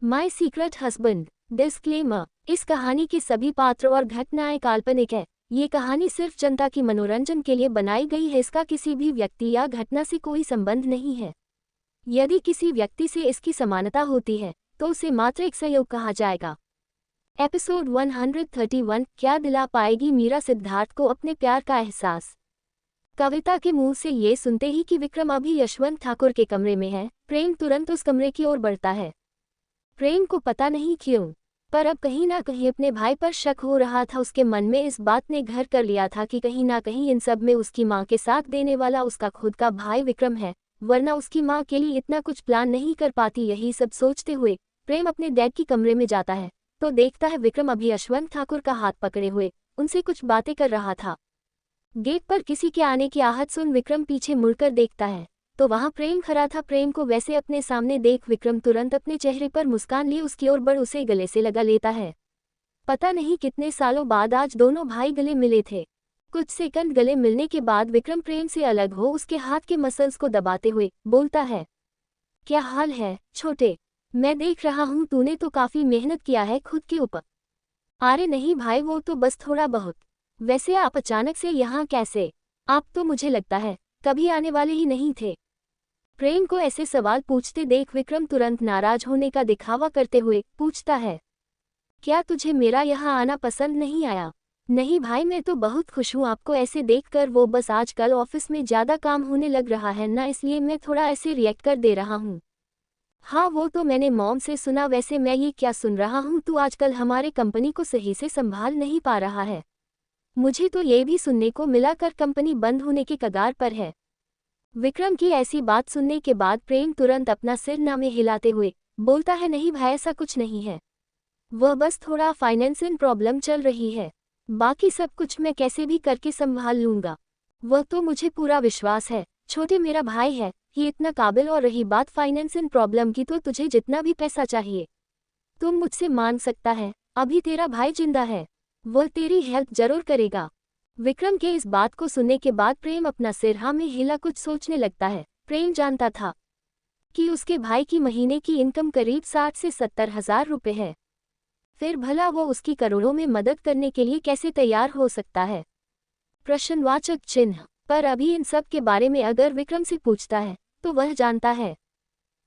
My secret husband. Disclaimer, इस कहानी के सभी पात्र और घटनाएं काल्पनिक है। ये कहानी सिर्फ जनता की मनोरंजन के लिए बनाई गई है। इसका किसी भी व्यक्ति या घटना से कोई संबंध नहीं है। यदि किसी व्यक्ति से इसकी समानता होती है तो उसे मात्र एक संयोग कहा जाएगा। एपिसोड 131, क्या दिला पाएगी मीरा सिद्धार्थ को अपने प्यार का एहसास। कविता के मुंह से ये सुनते ही कि विक्रम अभी यशवंत ठाकुर के कमरे में है, प्रेम तुरंत उस कमरे की ओर बढ़ता है। प्रेम को पता नहीं क्यों, पर अब कहीं ना कहीं अपने भाई पर शक हो रहा था। उसके मन में इस बात ने घर कर लिया था कि कहीं ना कहीं इन सब में उसकी माँ के साथ देने वाला उसका खुद का भाई विक्रम है, वरना उसकी माँ के लिए इतना कुछ प्लान नहीं कर पाती। यही सब सोचते हुए प्रेम अपने डैड की कमरे में जाता है तो देखता है विक्रम अभी यशवंत ठाकुर का हाथ पकड़े हुए उनसे कुछ बातें कर रहा था। गेट पर किसी के आने की आहट सुन विक्रम पीछे मुड़कर देखता है तो वहां प्रेम खड़ा था। प्रेम को वैसे अपने सामने देख विक्रम तुरंत अपने चेहरे पर मुस्कान लिए उसकी ओर बढ़ उसे गले से लगा लेता है। पता नहीं कितने सालों बाद आज दोनों भाई गले मिले थे। कुछ सेकंड गले मिलने के बाद विक्रम प्रेम से अलग हो उसके हाथ के मसल्स को दबाते हुए बोलता है, क्या हाल है छोटे? मैं देख रहा हूँ तूने तो काफी मेहनत किया है खुद के ऊपर। अरे नहीं भाई, वो तो बस थोड़ा बहुत। वैसे आप अचानक से यहाँ कैसे? आप तो मुझे लगता है कभी आने वाले ही नहीं थे। प्रेम को ऐसे सवाल पूछते देख विक्रम तुरंत नाराज होने का दिखावा करते हुए पूछता है, क्या तुझे मेरा यहाँ आना पसंद नहीं आया? नहीं भाई, मैं तो बहुत खुश हूँ आपको ऐसे देखकर। वो बस आजकल ऑफिस में ज़्यादा काम होने लग रहा है ना, इसलिए मैं थोड़ा ऐसे रिएक्ट कर दे रहा हूँ। हाँ वो तो मैंने मॉम से सुना। वैसे मैं ये क्या सुन रहा हूँ, तू आजकल हमारे कंपनी को सही से संभाल नहीं पा रहा है। मुझे तो ये भी सुनने को मिला कर कंपनी बंद होने के कगार पर है। विक्रम की ऐसी बात सुनने के बाद प्रेम तुरंत अपना सिर ना में हिलाते हुए बोलता है, नहीं भाई ऐसा कुछ नहीं है, वह बस थोड़ा फाइनेंशियल प्रॉब्लम चल रही है, बाकी सब कुछ मैं कैसे भी करके संभाल लूंगा। वह तो मुझे पूरा विश्वास है, छोटे मेरा भाई है, ये इतना काबिल। और रही बात फाइनेंशियल प्रॉब्लम की, तो तुझे जितना भी पैसा चाहिए तुम मुझसे मांग सकता है। अभी तेरा भाई जिंदा है, वह तेरी हेल्प जरूर करेगा। विक्रम के इस बात को सुनने के बाद प्रेम अपना सिर हाँ में हिला कुछ सोचने लगता है। प्रेम जानता था कि उसके भाई की महीने की इनकम करीब 60 से 70 हजार रुपये है, फिर भला वो उसकी करोड़ों में मदद करने के लिए कैसे तैयार हो सकता है? प्रश्नवाचक चिन्ह। पर अभी इन सब के बारे में अगर विक्रम से पूछता है तो वह जानता है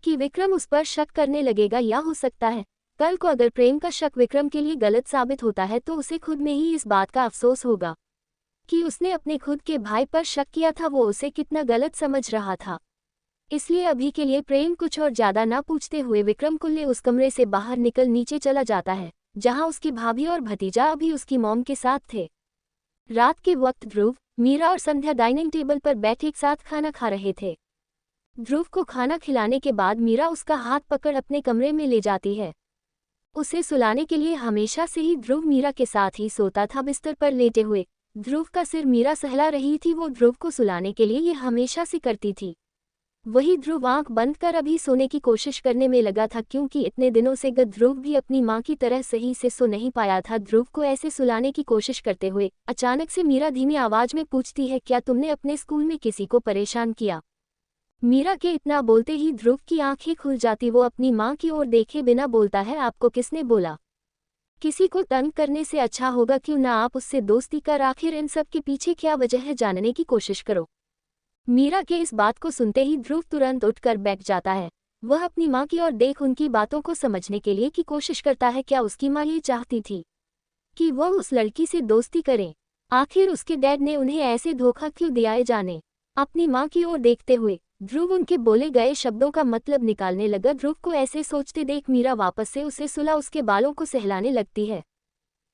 कि विक्रम उस पर शक करने लगेगा, या हो सकता है कल को अगर प्रेम का शक विक्रम के लिए गलत साबित होता है तो उसे खुद में ही इस बात का अफसोस होगा कि उसने अपने खुद के भाई पर शक किया था, वो उसे कितना गलत समझ रहा था। इसलिए अभी के लिए प्रेम कुछ और ज्यादा ना पूछते हुए विक्रम को ले उस कमरे से बाहर निकल नीचे चला जाता है जहां उसकी भाभी और भतीजा अभी उसकी मॉम के साथ थे। रात के वक्त ध्रुव, मीरा और संध्या डाइनिंग टेबल पर बैठे एक साथ खाना खा रहे थे। ध्रुव को खाना खिलाने के बाद मीरा उसका हाथ पकड़ अपने कमरे में ले जाती है। उसे सुलाने के लिए हमेशा से ही ध्रुव मीरा के साथ ही सोता था। बिस्तर पर लेटे हुए ध्रुव का सिर मीरा सहला रही थी। वो ध्रुव को सुलाने के लिए ये हमेशा से करती थी। वही ध्रुव आंख बंद कर अभी सोने की कोशिश करने में लगा था, क्योंकि इतने दिनों से ध्रुव भी अपनी मां की तरह सही से सो नहीं पाया था। ध्रुव को ऐसे सुलाने की कोशिश करते हुए अचानक से मीरा धीमी आवाज में पूछती है, क्या तुमने अपने स्कूल में किसी को परेशान किया? मीरा के इतना बोलते ही ध्रुव की आंखें खुल जाती। वो अपनी मां की ओर देखे बिना बोलता है, आपको किसने बोला? किसी को तंग करने से अच्छा होगा क्यों ना आप उससे दोस्ती कर आखिर इन सब के पीछे क्या वजह है जानने की कोशिश करो। मीरा के इस बात को सुनते ही ध्रुव तुरंत उठकर बैठ जाता है। वह अपनी मां की ओर देख उनकी बातों को समझने के लिए की कोशिश करता है। क्या उसकी मां ये चाहती थी कि वह उस लड़की से दोस्ती करें? आखिर उसके डैड ने उन्हें ऐसे धोखा क्यों दिया जाने? अपनी मां की ओर देखते हुए ध्रुव उनके बोले गए शब्दों का मतलब निकालने लगा। ध्रुव को ऐसे सोचते देख मीरा वापस से उसे सुला उसके बालों को सहलाने लगती है।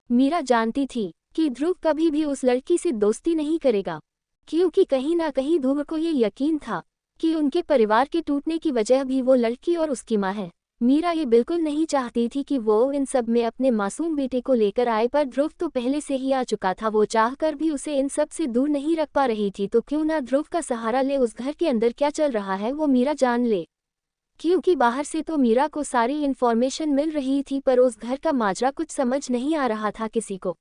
मीरा जानती थी कि ध्रुव कभी भी उस लड़की से दोस्ती नहीं करेगा, क्योंकि कहीं ना कहीं ध्रुव को ये यकीन था कि उनके परिवार के टूटने की वजह भी वो लड़की और उसकी मां है। मीरा ये बिल्कुल नहीं चाहती थी कि वो इन सब में अपने मासूम बेटे को लेकर आए, पर ध्रुव तो पहले से ही आ चुका था। वो चाहकर भी उसे इन सब से दूर नहीं रख पा रही थी, तो क्यों ना ध्रुव का सहारा ले। उस घर के अंदर क्या चल रहा है वो मीरा जान ले, क्योंकि बाहर से तो मीरा को सारी इन्फॉर्मेशन मिल रही थी, पर उस घर का माजरा कुछ समझ नहीं आ रहा था किसी को।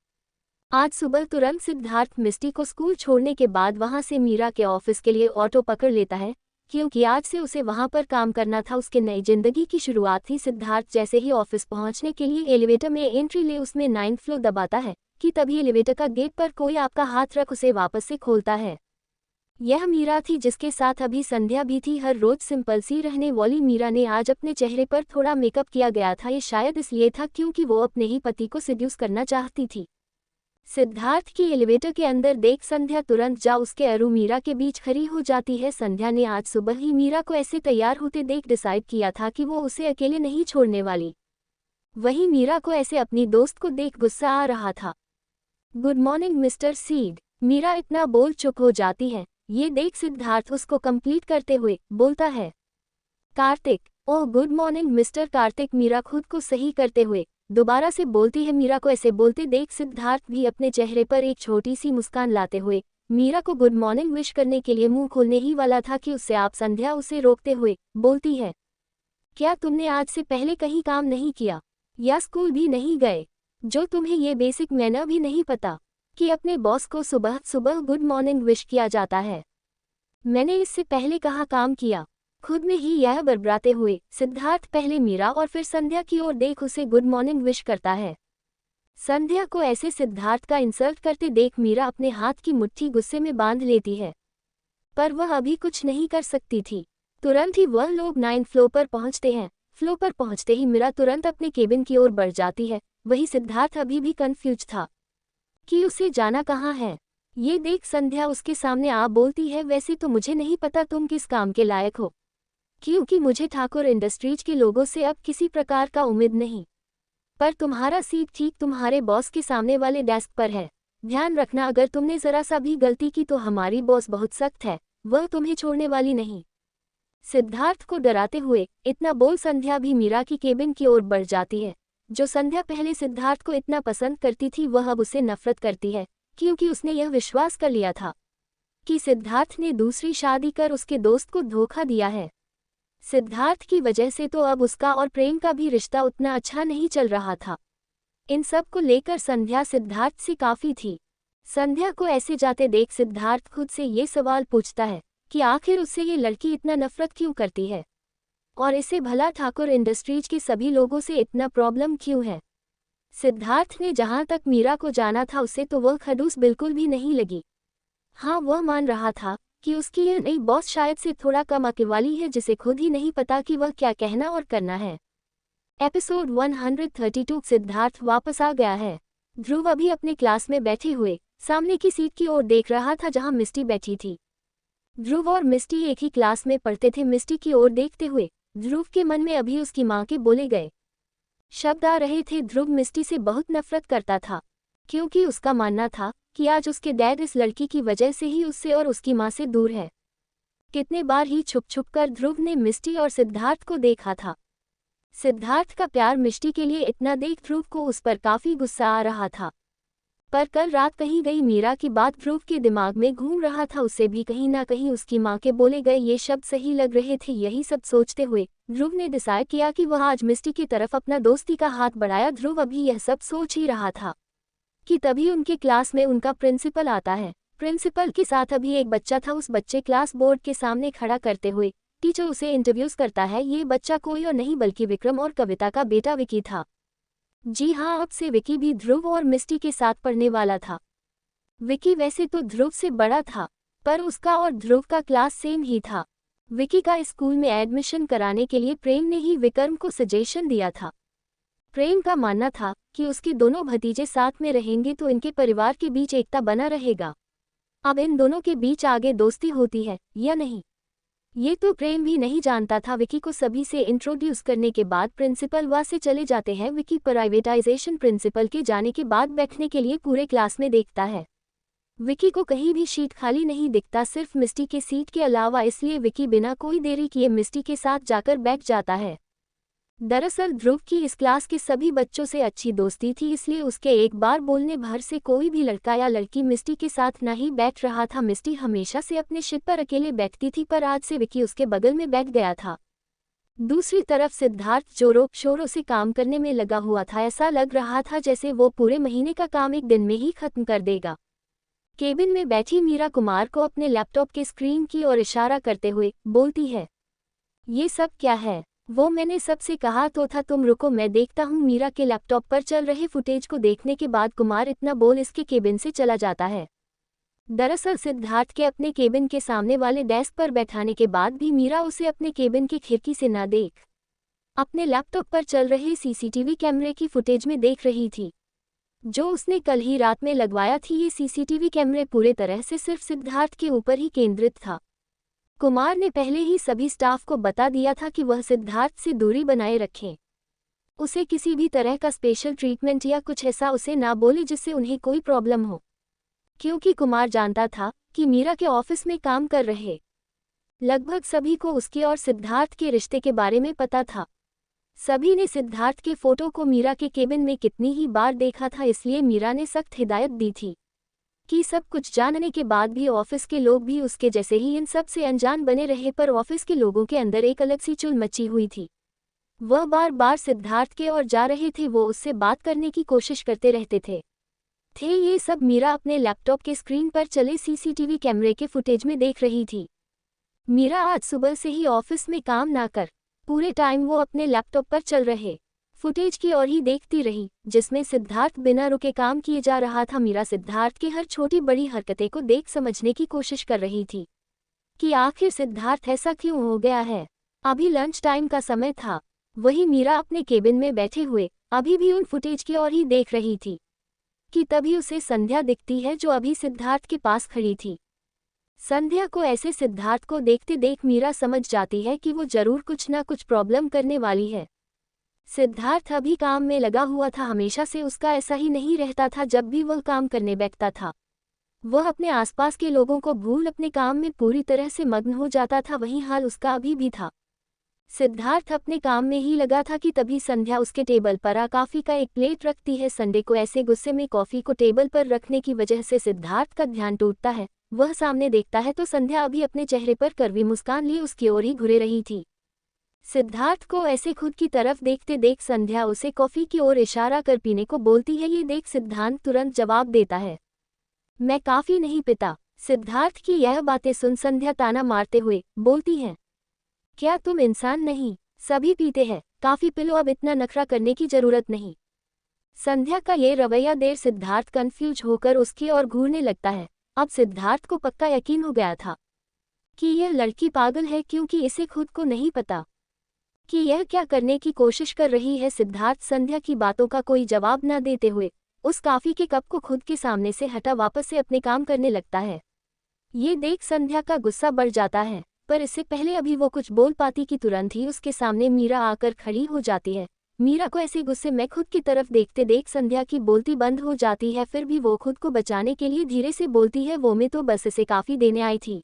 आज सुबह तुरंत सिद्धार्थ मिस्टी को स्कूल छोड़ने के बाद वहां से मीरा के ऑफिस के लिए ऑटो पकड़ लेता है। क्योंकि आज से उसे वहां पर काम करना था। उसके नई जिंदगी की शुरुआत थी। सिद्धार्थ जैसे ही ऑफिस पहुंचने के लिए एलिवेटर में एंट्री ले उसमें 9th फ्लोर दबाता है कि तभी एलिवेटर का गेट पर कोई आपका हाथ रख उसे वापस से खोलता है। यह मीरा थी जिसके साथ अभी संध्या भी थी। हर रोज सिंपल सी रहने वाली मीरा ने आज अपने चेहरे पर थोड़ा मेकअप किया गया था। ये शायद इसलिए था क्योंकि वो अपने ही पति को सेड्यूस करना चाहती थी। सिद्धार्थ की एलिवेटर के अंदर देख संध्या तुरंत जा उसके और मीरा के बीच खड़ी हो जाती है। संध्या ने आज सुबह ही मीरा को ऐसे तैयार होते देख डिसाइड किया था कि वो उसे अकेले नहीं छोड़ने वाली। वहीं मीरा को ऐसे अपनी दोस्त को देख गुस्सा आ रहा था। गुड मॉर्निंग मिस्टर सीड। मीरा इतना बोल चुप हो जाती है। ये देख सिद्धार्थ उसको कंप्लीट करते हुए बोलता है Kartik. Oh good morning mister Kartik. Meera खुद को सही करते हुए दोबारा से बोलती है। मीरा को ऐसे बोलते देख सिद्धार्थ भी अपने चेहरे पर एक छोटी सी मुस्कान लाते हुए मीरा को गुड मॉर्निंग विश करने के लिए मुंह खोलने ही वाला था कि उससे आप संध्या उसे रोकते हुए बोलती है क्या तुमने आज से पहले कहीं काम नहीं किया या स्कूल भी नहीं गए जो तुम्हें ये बेसिक मैनर भी नहीं पता कि अपने बॉस को सुबह सुबह गुड मॉर्निंग विश किया जाता है। मैंने इससे पहले कहाँ काम किया। खुद में ही यह बड़बड़ाते हुए सिद्धार्थ पहले मीरा और फिर संध्या की ओर देख उसे गुड मॉर्निंग विश करता है। संध्या को ऐसे सिद्धार्थ का इंसल्ट करते देख मीरा अपने हाथ की मुट्ठी गुस्से में बांध लेती है, पर वह अभी कुछ नहीं कर सकती थी। तुरंत ही वह लोग 9th फ्लोर पर पहुंचते हैं। फ्लोर पर पहुंचते ही मीरा तुरंत अपने केबिन की ओर बढ़ जाती है। वही सिद्धार्थ अभी भी कंफ्यूज था कि उसे जाना कहाँ है। ये देख संध्या उसके सामने आ बोलती है वैसे तो मुझे नहीं पता तुम किस काम के लायक हो, क्योंकि मुझे ठाकुर इंडस्ट्रीज के लोगों से अब किसी प्रकार का उम्मीद नहीं, पर तुम्हारा सीट ठीक तुम्हारे बॉस के सामने वाले डेस्क पर है। ध्यान रखना अगर तुमने जरा सा भी गलती की तो हमारी बॉस बहुत सख्त है, वह तुम्हें छोड़ने वाली नहीं। सिद्धार्थ को डराते हुए इतना बोल संध्या भी मीरा की केबिन की ओर बढ़ जाती है। जो संध्या पहले सिद्धार्थ को इतना पसंद करती थी वह अब उसे नफरत करती है, क्योंकि उसने यह विश्वास कर लिया था कि सिद्धार्थ ने दूसरी शादी कर उसके दोस्त को धोखा दिया है। सिद्धार्थ की वजह से तो अब उसका और प्रेम का भी रिश्ता उतना अच्छा नहीं चल रहा था। इन सब को लेकर संध्या सिद्धार्थ से काफी थी। संध्या को ऐसे जाते देख सिद्धार्थ खुद से ये सवाल पूछता है कि आखिर उससे ये लड़की इतना नफरत क्यों करती है और इसे भला ठाकुर इंडस्ट्रीज के सभी लोगों से इतना प्रॉब्लम क्यों है। सिद्धार्थ ने जहां तक मीरा को जाना था उसे तो वह खड़ूस बिल्कुल भी नहीं लगी। हाँ, वह मान रहा था कि उसकी यह नई बॉस शायद से थोड़ा कम अक्ल वाली है जिसे खुद ही नहीं पता कि वह क्या कहना और करना है। एपिसोड 132। सिद्धार्थ वापस आ गया है। ध्रुव अभी अपने क्लास में बैठे हुए सामने की सीट की ओर देख रहा था जहां मिस्टी बैठी थी। ध्रुव और मिस्टी एक ही क्लास में पढ़ते थे। मिस्टी की ओर देखते हुए ध्रुव के मन में अभी उसकी माँ के बोले गए शब्द आ रहे थे। ध्रुव मिस्टी से बहुत नफरत करता था, क्योंकि उसका मानना था कि आज उसके डैड इस लड़की की वजह से ही उससे और उसकी माँ से दूर है। कितने बार ही छुप छुप कर ध्रुव ने मिस्टी और सिद्धार्थ को देखा था। सिद्धार्थ का प्यार मिस्टी के लिए इतना देख ध्रुव को उस पर काफी गुस्सा आ रहा था, पर कल रात कही गई मीरा की बात ध्रुव के दिमाग में घूम रहा था। उसे भी कहीं ना कहीं उसकी माँ के बोले गए ये शब्द सही लग रहे थे। यही सब सोचते हुए ध्रुव ने डिसाइड किया कि वह आज मिस्टी की तरफ अपना दोस्ती का हाथ बढ़ाया। ध्रुव अभी यह सब सोच ही रहा था कि तभी उनके क्लास में उनका प्रिंसिपल आता है। प्रिंसिपल के साथ अभी एक बच्चा था। उस बच्चे क्लास बोर्ड के सामने खड़ा करते हुए टीचर उसे इंटरव्यूज करता है। ये बच्चा कोई और नहीं बल्कि विक्रम और कविता का बेटा विकी था। जी हाँ, अब से विकी भी ध्रुव और मिस्टी के साथ पढ़ने वाला था। विकी वैसे तो ध्रुव से बड़ा था, पर उसका और ध्रुव का क्लास सेम ही था। विकी का स्कूल में एडमिशन कराने के लिए प्रेम ने ही विक्रम को सजेशन दिया था। प्रेम का मानना था कि उसके दोनों भतीजे साथ में रहेंगे तो इनके परिवार के बीच एकता बना रहेगा। अब इन दोनों के बीच आगे दोस्ती होती है या नहीं, ये तो प्रेम भी नहीं जानता था। विकी को सभी से इंट्रोड्यूस करने के बाद प्रिंसिपल वहां से चले जाते हैं। विकी प्राइवेटाइजेशन प्रिंसिपल के जाने के बाद बैठने के लिए पूरे क्लास में देखता है। विकी को कहीं भी सीट खाली नहीं दिखता, सिर्फ मिस्टी के सीट के अलावा, इसलिए विकी बिना कोई देरी किए मिस्टी के साथ जाकर बैठ जाता है। दरअसल ध्रुव की इस क्लास के सभी बच्चों से अच्छी दोस्ती थी, इसलिए उसके एक बार बोलने भर से कोई भी लड़का या लड़की मिस्टी के साथ नहीं बैठ रहा था। मिस्टी हमेशा से अपने सीट पर अकेले बैठती थी, पर आज से विकी उसके बगल में बैठ गया था। दूसरी तरफ सिद्धार्थ जोरों शोरों से काम करने में लगा हुआ था। ऐसा लग रहा था जैसे वो पूरे महीने का काम एक दिन में ही खत्म कर देगा। केबिन में बैठी मीरा कुमार को अपने लैपटॉप के स्क्रीन की ओर इशारा करते हुए बोलती है, ये सब क्या है? वो मैंने सबसे कहा तो था तुम रुको मैं देखता हूँ। मीरा के लैपटॉप पर चल रहे फुटेज को देखने के बाद कुमार इतना बोल इसके केबिन से चला जाता है। दरअसल सिद्धार्थ के अपने केबिन के सामने वाले डेस्क पर बैठाने के बाद भी मीरा उसे अपने केबिन की खिड़की से न देख अपने लैपटॉप पर चल रहे सीसीटीवी कैमरे की फुटेज में देख रही थी, जो उसने कल ही रात में लगवाया थी। ये सीसीटीवी कैमरे पूरे तरह से सिर्फ सिद्धार्थ के ऊपर ही केंद्रित था। कुमार ने पहले ही सभी स्टाफ को बता दिया था कि वह सिद्धार्थ से दूरी बनाए रखें, उसे किसी भी तरह का स्पेशल ट्रीटमेंट या कुछ ऐसा उसे ना बोले जिससे उन्हें कोई प्रॉब्लम हो, क्योंकि कुमार जानता था कि मीरा के ऑफिस में काम कर रहे लगभग सभी को उसके और सिद्धार्थ के रिश्ते के बारे में पता था। सभी ने सिद्धार्थ के फोटो को मीरा के केबिन में कितनी ही बार देखा था, इसलिए मीरा ने सख्त हिदायत दी थी कि सब कुछ जानने के बाद भी ऑफिस के लोग भी उसके जैसे ही इन सब से अनजान बने रहे। पर ऑफिस के लोगों के अंदर एक अलग सी चुल मची हुई थी। वह बार बार सिद्धार्थ के ओर जा रहे थे, वो उससे बात करने की कोशिश करते रहते थे। ये सब मीरा अपने लैपटॉप के स्क्रीन पर चले सीसीटीवी कैमरे के फुटेज में देख रही थी। मीरा आज सुबह से ही ऑफिस में काम ना कर पूरे टाइम वो अपने लैपटॉप पर चल रहे फुटेज की ओर ही देखती रही, जिसमें सिद्धार्थ बिना रुके काम किए जा रहा था। मीरा सिद्धार्थ की हर छोटी बड़ी हरकतें को देख समझने की कोशिश कर रही थी कि आखिर सिद्धार्थ ऐसा क्यों हो गया है। अभी लंच टाइम का समय था, वही मीरा अपने केबिन में बैठे हुए अभी भी उन फुटेज की ओर ही देख रही थी कि तभी उसे संध्या दिखती है, जो अभी सिद्धार्थ के पास खड़ी थी। संध्या को ऐसे सिद्धार्थ को देखते देख मीरा समझ जाती है कि वो जरूर कुछ ना कुछ प्रॉब्लम करने वाली है। सिद्धार्थ अभी काम में लगा हुआ था, हमेशा से उसका ऐसा ही नहीं रहता था। जब भी वह काम करने बैठता था वह अपने आसपास के लोगों को भूल अपने काम में पूरी तरह से मग्न हो जाता था। वही हाल उसका अभी भी था। सिद्धार्थ अपने काम में ही लगा था कि तभी संध्या उसके टेबल पर कॉफी का एक प्लेट रखती है। संडे को ऐसे गुस्से में कॉफी को टेबल पर रखने की वजह से सिद्धार्थ का ध्यान टूटता है। वह सामने देखता है तो संध्या अभी अपने चेहरे पर कड़वी मुस्कान लिए उसकी ओर ही घुरे रही थी। सिद्धार्थ को ऐसे खुद की तरफ देखते देख संध्या उसे कॉफी की ओर इशारा कर पीने को बोलती है। ये देख सिद्धार्थ तुरंत जवाब देता है, मैं कॉफी नहीं पीता। सिद्धार्थ की यह बातें सुन संध्या ताना मारते हुए बोलती है, क्या तुम इंसान नहीं? सभी पीते हैं, कॉफी पी लो, अब इतना नखरा करने की जरूरत नहीं। संध्या का ये रवैया देख सिद्धार्थ कंफ्यूज होकर उसकी ओर घूरने लगता है। अब सिद्धार्थ को पक्का यकीन हो गया था कि यह लड़की पागल है, क्योंकि इसे खुद को नहीं पता कि यह क्या करने की कोशिश कर रही है। सिद्धार्थ संध्या की बातों का कोई जवाब न देते हुए उस कॉफी के कप को खुद के सामने से हटा वापस से अपने काम करने लगता है। ये देख संध्या का गुस्सा बढ़ जाता है, पर इससे पहले अभी वो कुछ बोल पाती कि तुरंत ही उसके सामने मीरा आकर खड़ी हो जाती है। मीरा को ऐसे गुस्से में खुद की तरफ देखते देख संध्या की बोलती बंद हो जाती है। फिर भी वो खुद को बचाने के लिए धीरे से बोलती है, वो मैं तो बस इसे कॉफी देने आई थी।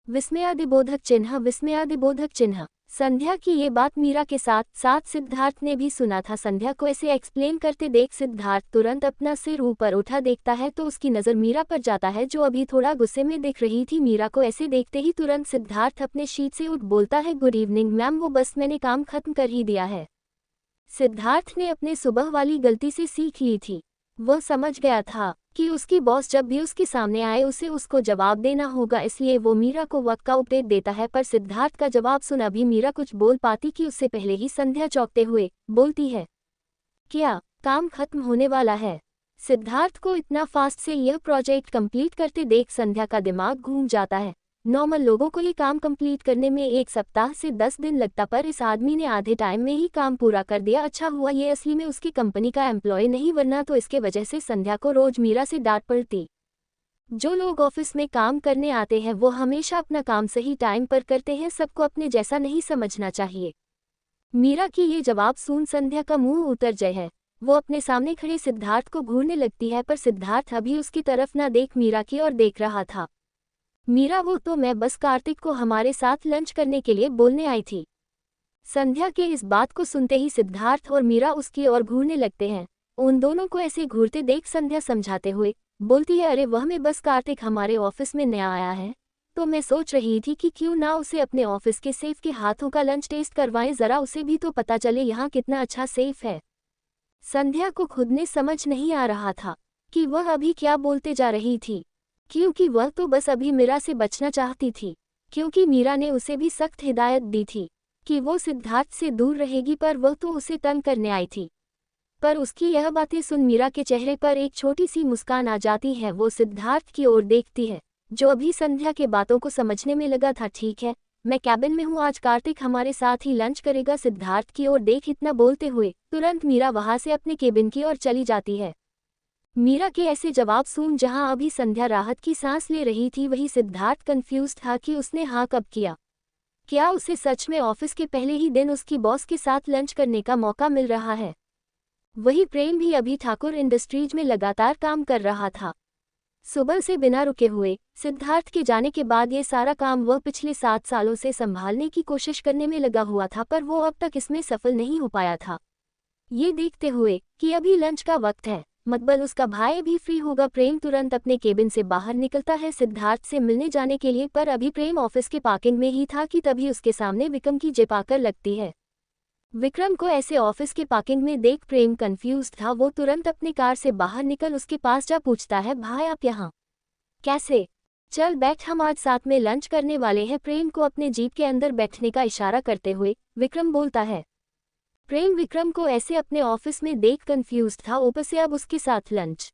विस्मयादिबोधक चिन्ह, विस्मयादिबोधक चिन्ह। संध्या की ये बात मीरा के साथ साथ सिद्धार्थ ने भी सुना था। संध्या को ऐसे एक्सप्लेन करते देख सिद्धार्थ तुरंत अपना सिर ऊपर उठा देखता है तो उसकी नज़र मीरा पर जाता है, जो अभी थोड़ा गुस्से में दिख रही थी। मीरा को ऐसे देखते ही तुरंत सिद्धार्थ अपने शीट से उठ बोलता है, गुड इवनिंग मैम, वो बस मैंने काम खत्म कर ही दिया है। सिद्धार्थ ने अपने सुबह वाली गलती से सीख ली थी। वह समझ गया था कि उसकी बॉस जब भी उसके सामने आए उसे उसको जवाब देना होगा, इसलिए वो मीरा को वक्त का अपडेट देता है। पर सिद्धार्थ का जवाब सुन अभी मीरा कुछ बोल पाती कि उससे पहले ही संध्या चौंकते हुए बोलती है, क्या काम खत्म होने वाला है? सिद्धार्थ को इतना फास्ट से यह प्रोजेक्ट कंप्लीट करते देख संध्या का दिमाग घूम जाता है। नॉर्मल लोगों को ये काम कंप्लीट करने में 1 सप्ताह से 10 दिन लगता, पर इस आदमी ने आधे टाइम में ही काम पूरा कर दिया। अच्छा हुआ ये असली में उसकी कंपनी का एम्प्लॉय नहीं, वरना तो इसके वजह से संध्या को रोज मीरा से डांट पड़ती। जो लोग ऑफिस में काम करने आते हैं वो हमेशा अपना काम सही टाइम पर करते हैं, सबको अपने जैसा नहीं समझना चाहिए। मीरा की ये जवाब सुन संध्या का मुंह उतर जाए है। वो अपने सामने खड़े सिद्धार्थ को घूरने लगती है, पर सिद्धार्थ अभी उसकी तरफ न देख मीरा की ओर देख रहा था। मीरा, वो तो मैं बस कार्तिक को हमारे साथ लंच करने के लिए बोलने आई थी। संध्या के इस बात को सुनते ही सिद्धार्थ और मीरा उसकी ओर घूरने लगते हैं। उन दोनों को ऐसे घूरते देख संध्या समझाते हुए बोलती है, अरे वह मैं बस कार्तिक हमारे ऑफिस में नया आया है, तो मैं सोच रही थी कि क्यों ना उसे अपने ऑफिस के सेफ के हाथों का लंच टेस्ट करवाएं, जरा उसे भी तो पता चले यहाँ कितना अच्छा सेफ है। संध्या को खुद ने समझ नहीं आ रहा था कि वह अभी क्या बोलते जा रही थी। क्योंकि वह तो बस अभी मीरा से बचना चाहती थी, क्योंकि मीरा ने उसे भी सख्त हिदायत दी थी कि वो सिद्धार्थ से दूर रहेगी, पर वह तो उसे तंग करने आई थी। पर उसकी यह बातें सुन मीरा के चेहरे पर एक छोटी सी मुस्कान आ जाती है। वो सिद्धार्थ की ओर देखती है, जो अभी संध्या के बातों को समझने में लगा था। ठीक है, मैं कैबिन में हूँ, आज कार्तिक हमारे साथ ही लंच करेगा। सिद्धार्थ की ओर देख इतना बोलते हुए तुरंत मीरा वहां से अपने केबिन की ओर चली जाती है। मीरा के ऐसे जवाब सुन जहां अभी संध्या राहत की सांस ले रही थी, वही सिद्धार्थ कंफ्यूज था कि उसने हाँ कब किया। क्या उसे सच में ऑफिस के पहले ही दिन उसकी बॉस के साथ लंच करने का मौका मिल रहा है? वही प्रेम भी अभी ठाकुर इंडस्ट्रीज में लगातार काम कर रहा था, सुबह से बिना रुके हुए। सिद्धार्थ के जाने के बाद ये सारा काम वह पिछले 7 सालों से संभालने की कोशिश करने में लगा हुआ था, पर वो अब तक इसमें सफल नहीं हो पाया था। ये देखते हुए कि अभी लंच का वक्त है, मतलब उसका भाई भी फ्री होगा, प्रेम तुरंत अपने केबिन से बाहर निकलता है सिद्धार्थ से मिलने जाने के लिए। पर अभी प्रेम ऑफिस के पार्किंग में ही था कि तभी उसके सामने विक्रम की जीप आकर लगती है। विक्रम को ऐसे ऑफिस के पार्किंग में देख प्रेम कंफ्यूज था। वो तुरंत अपनी कार से बाहर निकल उसके पास जा पूछता है, भाई आप यहाँ कैसे? चल बैठ, हम आज साथ में लंच करने वाले हैं। प्रेम को अपने जीप के अंदर बैठने का इशारा करते हुए विक्रम बोलता है। प्रेम विक्रम को ऐसे अपने ऑफिस में देख कंफ्यूज था, ऊपर से अब उसके साथ लंच।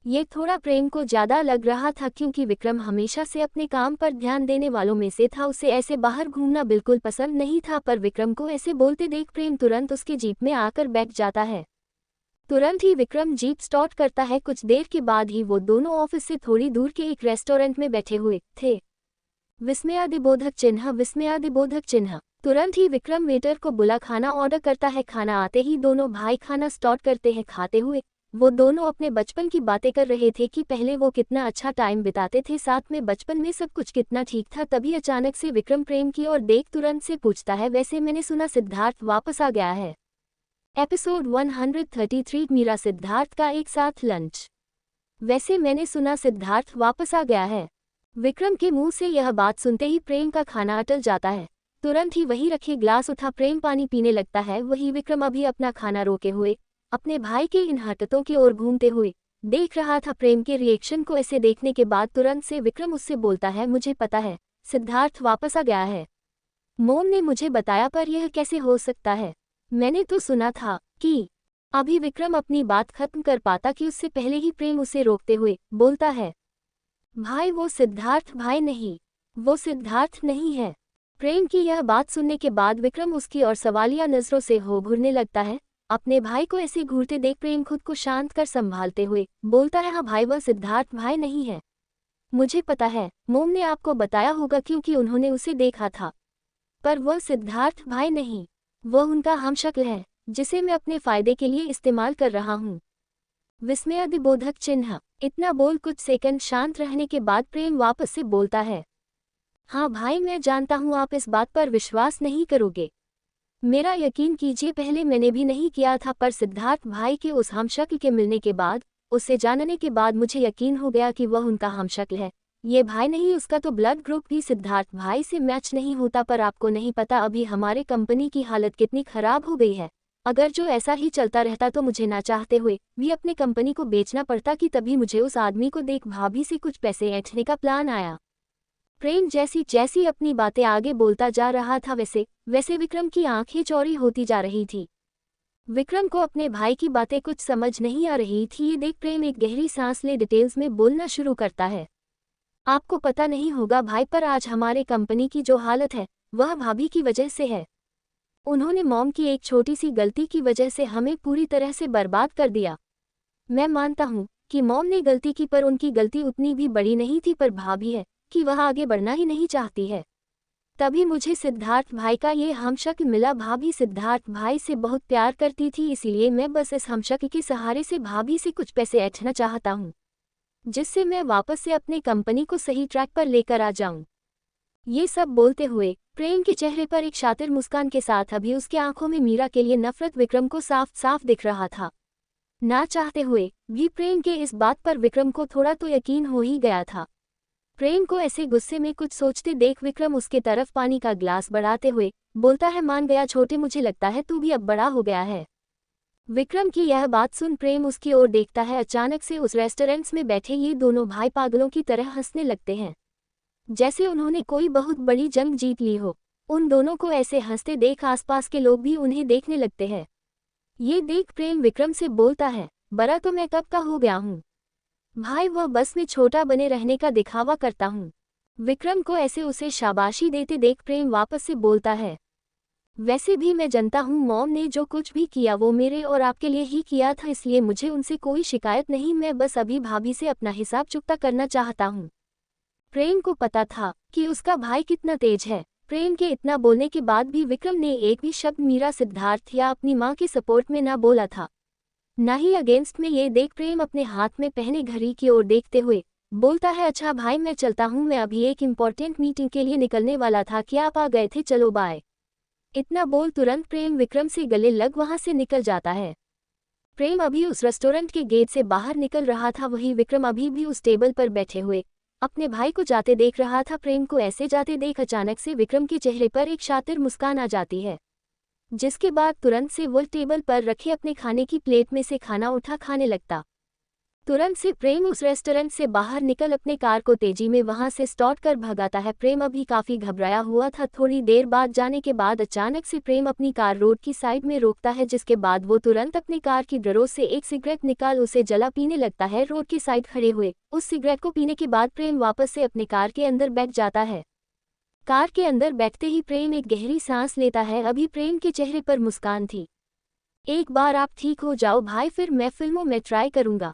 ये थोड़ा प्रेम को ज्यादा लग रहा था, क्योंकि विक्रम हमेशा से अपने काम पर ध्यान देने वालों में से था। उसे ऐसे बाहर घूमना बिल्कुल पसंद नहीं था, पर विक्रम को ऐसे बोलते देख प्रेम तुरंत उसकी जीप में आकर बैठ जाता है। तुरंत ही विक्रम जीप स्टार्ट करता है। कुछ देर के बाद ही वो दोनों ऑफिस से थोड़ी दूर के एक रेस्टोरेंट में बैठे हुए थे। विस्मयादिबोधक चिन्ह, विस्मयादिबोधक चिन्ह। तुरंत ही विक्रम वेटर को बुला खाना ऑर्डर करता है। खाना आते ही दोनों भाई खाना स्टार्ट करते हैं। खाते हुए वो दोनों अपने बचपन की बातें कर रहे थे कि पहले वो कितना अच्छा टाइम बिताते थे साथ में, बचपन में सब कुछ कितना ठीक था। तभी अचानक से विक्रम प्रेम की ओर देख तुरंत से पूछता है, वैसे मैंने सुना सिद्धार्थ वापस आ गया है। एपिसोड 133, मीरा सिद्धार्थ का एक साथ लंच। वैसे मैंने सुना सिद्धार्थ वापस आ गया है। विक्रम के मुंह से यह बात सुनते ही प्रेम का खाना अटल जाता है। तुरंत ही वही रखे ग्लास उठा प्रेम पानी पीने लगता है। वही विक्रम अभी अपना खाना रोके हुए अपने भाई के इन हरकतों की ओर घूमते हुए देख रहा था। प्रेम के रिएक्शन को ऐसे देखने के बाद तुरंत से विक्रम उससे बोलता है, मुझे पता है सिद्धार्थ वापस आ गया है, मोम ने मुझे बताया, पर यह कैसे हो सकता है? मैंने तो सुना था कि। अभी विक्रम अपनी बात खत्म कर पाता कि उससे पहले ही प्रेम उसे रोकते हुए बोलता है, भाई वो सिद्धार्थ भाई नहीं, वो सिद्धार्थ नहीं है। प्रेम की यह बात सुनने के बाद विक्रम उसकी और सवालिया नजरों से हो घूरने लगता है। अपने भाई को ऐसे घूरते देख प्रेम खुद को शांत कर संभालते हुए बोलता है, हाँ भाई, वह सिद्धार्थ भाई नहीं है, मुझे पता है, मोम ने आपको बताया होगा क्योंकि उन्होंने उसे देखा था, पर वह सिद्धार्थ भाई नहीं, वह उनका हमशक्ल है जिसे मैं अपने फायदे के लिए इस्तेमाल कर रहा हूँ। विस्मयादिबोधक चिन्ह। इतना बोल कुछ सेकंड शांत रहने के बाद प्रेम वापस से बोलता है, हाँ भाई, मैं जानता हूँ आप इस बात पर विश्वास नहीं करोगे, मेरा यकीन कीजिए, पहले मैंने भी नहीं किया था, पर सिद्धार्थ भाई के उस हमशक्ल के मिलने के बाद, उससे जानने के बाद मुझे यकीन हो गया कि वह उनका हमशक्ल है। ये भाई नहीं, उसका तो ब्लड ग्रुप भी सिद्धार्थ भाई से मैच नहीं होता। पर आपको नहीं पता अभी हमारे कंपनी की हालत कितनी खराब हो गई है। अगर जो ऐसा ही चलता रहता तो मुझे ना चाहते हुए भी अपने कंपनी को बेचना पड़ता कि तभी मुझे उस आदमी को देख भाभी से कुछ पैसे ऐंठने का प्लान आया। प्रेम जैसी जैसी अपनी बातें आगे बोलता जा रहा था, वैसे वैसे विक्रम की आंखें चौड़ी होती जा रही थी। विक्रम को अपने भाई की बातें कुछ समझ नहीं आ रही थी। ये देख प्रेम एक गहरी सांस ले डिटेल्स में बोलना शुरू करता है, आपको पता नहीं होगा भाई, पर आज हमारे कंपनी की जो हालत है वह भाभी की वजह से है। उन्होंने मॉम की एक छोटी सी गलती की वजह से हमें पूरी तरह से बर्बाद कर दिया। मैं मानता हूँ कि मॉम ने गलती की, पर उनकी गलती उतनी भी बड़ी नहीं थी, पर भाभी है कि वह आगे बढ़ना ही नहीं चाहती है। तभी मुझे सिद्धार्थ भाई का ये हमशक्ल मिला। भाभी सिद्धार्थ भाई से बहुत प्यार करती थी, इसीलिए मैं बस इस हमशक्ल के सहारे से भाभी से कुछ पैसे ऐंठना चाहता हूँ, जिससे मैं वापस से अपनी कंपनी को सही ट्रैक पर लेकर आ जाऊं। ये सब बोलते हुए प्रेम के चेहरे पर एक शातिर मुस्कान के साथ अभी उसके आंखों में मीरा के लिए नफरत विक्रम को साफ साफ दिख रहा था। ना चाहते हुए भी प्रेम के इस बात पर विक्रम को थोड़ा तो यकीन हो ही गया था। प्रेम को ऐसे गुस्से में कुछ सोचते देख विक्रम उसके तरफ पानी का ग्लास बढ़ाते हुए बोलता है, मान गया छोटे, मुझे लगता है तू भी अब बड़ा हो गया है। विक्रम की यह बात सुन प्रेम उसकी ओर देखता है। अचानक से उस रेस्टोरेंट्स में बैठे ये दोनों भाई पागलों की तरह हंसने लगते हैं, जैसे उन्होंने कोई बहुत बड़ी जंग जीत ली हो। उन दोनों को ऐसे हंसते देख आसपास के लोग भी उन्हें देखने लगते हैं। ये देख प्रेम विक्रम से बोलता है, बड़ा तो मैं कब का हो गया हूँ भाई, वह बस में छोटा बने रहने का दिखावा करता हूँ। विक्रम को ऐसे उसे शाबाशी देते देख प्रेम वापस से बोलता है, वैसे भी मैं जानता हूँ मॉम ने जो कुछ भी किया वो मेरे और आपके लिए ही किया था, इसलिए मुझे उनसे कोई शिकायत नहीं, मैं बस अभी भाभी से अपना हिसाब चुकता करना चाहता हूँ। प्रेम को पता था कि उसका भाई कितना तेज है। प्रेम के इतना बोलने के बाद भी विक्रम ने एक भी शब्द मीरा, सिद्धार्थ या अपनी मां के सपोर्ट में ना बोला था, ना ही अगेंस्ट में। ये देख प्रेम अपने हाथ में पहने घड़ी की ओर देखते हुए बोलता है, अच्छा भाई मैं चलता हूँ, मैं अभी एक इम्पॉर्टेंट मीटिंग के लिए निकलने वाला था, क्या आप आ गए थे, चलो बाय। इतना बोल तुरंत प्रेम विक्रम से गले लग वहां से निकल जाता है। प्रेम अभी उस रेस्टोरेंट के गेट से बाहर निकल रहा था, वही विक्रम अभी भी उस टेबल पर बैठे हुए अपने भाई को जाते देख रहा था। प्रेम को ऐसे जाते देख अचानक से विक्रम के चेहरे पर एक शातिर मुस्कान आ जाती है, जिसके बाद तुरंत से वो टेबल पर रखे अपने खाने की प्लेट में से खाना उठा खाने लगता। तुरंत से प्रेम उस रेस्टोरेंट से बाहर निकल अपने कार को तेजी में वहां से स्टार्ट कर भगाता है। प्रेम अभी काफी घबराया हुआ था। थोड़ी देर बाद जाने के बाद अचानक से प्रेम अपनी कार रोड की साइड में रोकता है, जिसके बाद वो तुरंत अपनी कार की ड्रॉर से एक सिगरेट निकाल उसे जला पीने लगता है। रोड की साइड खड़े हुए उस सिगरेट को पीने के बाद प्रेम वापस से अपनी कार के अंदर बैठ जाता है। कार के अंदर बैठते ही प्रेम एक गहरी सांस लेता है। अभी प्रेम के चेहरे पर मुस्कान थी। एक बार आप ठीक हो जाओ भाई, फिर मैं फिल्मों में ट्राई करूंगा।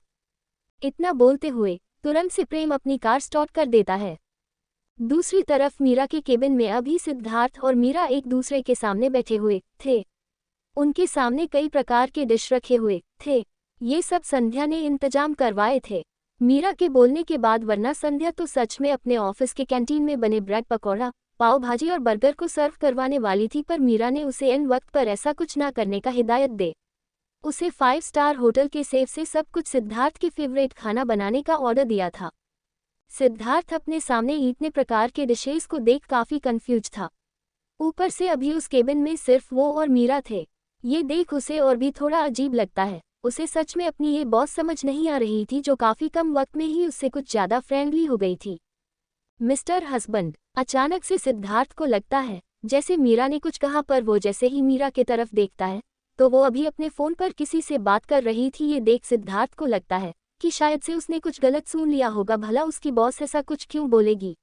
इतना बोलते हुए तुरंत से प्रेम अपनी कार स्टार्ट कर देता है। दूसरी तरफ मीरा के केबिन में अभी सिद्धार्थ और मीरा एक दूसरे के सामने बैठे हुए थे। उनके सामने कई प्रकार के डिश रखे हुए थे। ये सब संध्या ने इंतजाम करवाए थे मीरा के बोलने के बाद, वरना संध्या तो सच में अपने ऑफिस के कैंटीन में बने ब्रेड पकौड़ा, पाव भाजी और बर्गर को सर्व करवाने वाली थी, पर मीरा ने उसे एन वक्त पर ऐसा कुछ ना करने का हिदायत दे उसे 5 स्टार होटल के सेफ से सब कुछ सिद्धार्थ के फेवरेट खाना बनाने का ऑर्डर दिया था। सिद्धार्थ अपने सामने इतने प्रकार के डिशेस को देख काफी कंफ्यूज था। ऊपर से अभी उस केबिन में सिर्फ वो और मीरा थे। ये देख उसे और भी थोड़ा अजीब लगता है। उसे सच में अपनी ये बॉस समझ नहीं आ रही थी, जो काफी कम वक्त में ही उससे कुछ ज्यादा फ्रेंडली हो गई थी। मिस्टर हस्बैंड, अचानक से सिद्धार्थ को लगता है जैसे मीरा ने कुछ कहा, पर वो जैसे ही मीरा के तरफ देखता है तो वो अभी अपने फोन पर किसी से बात कर रही थी। ये देख सिद्धार्थ को लगता है कि शायद से उसने कुछ गलत सुन लिया होगा, भला उसकी बॉस ऐसा कुछ क्यों बोलेगी।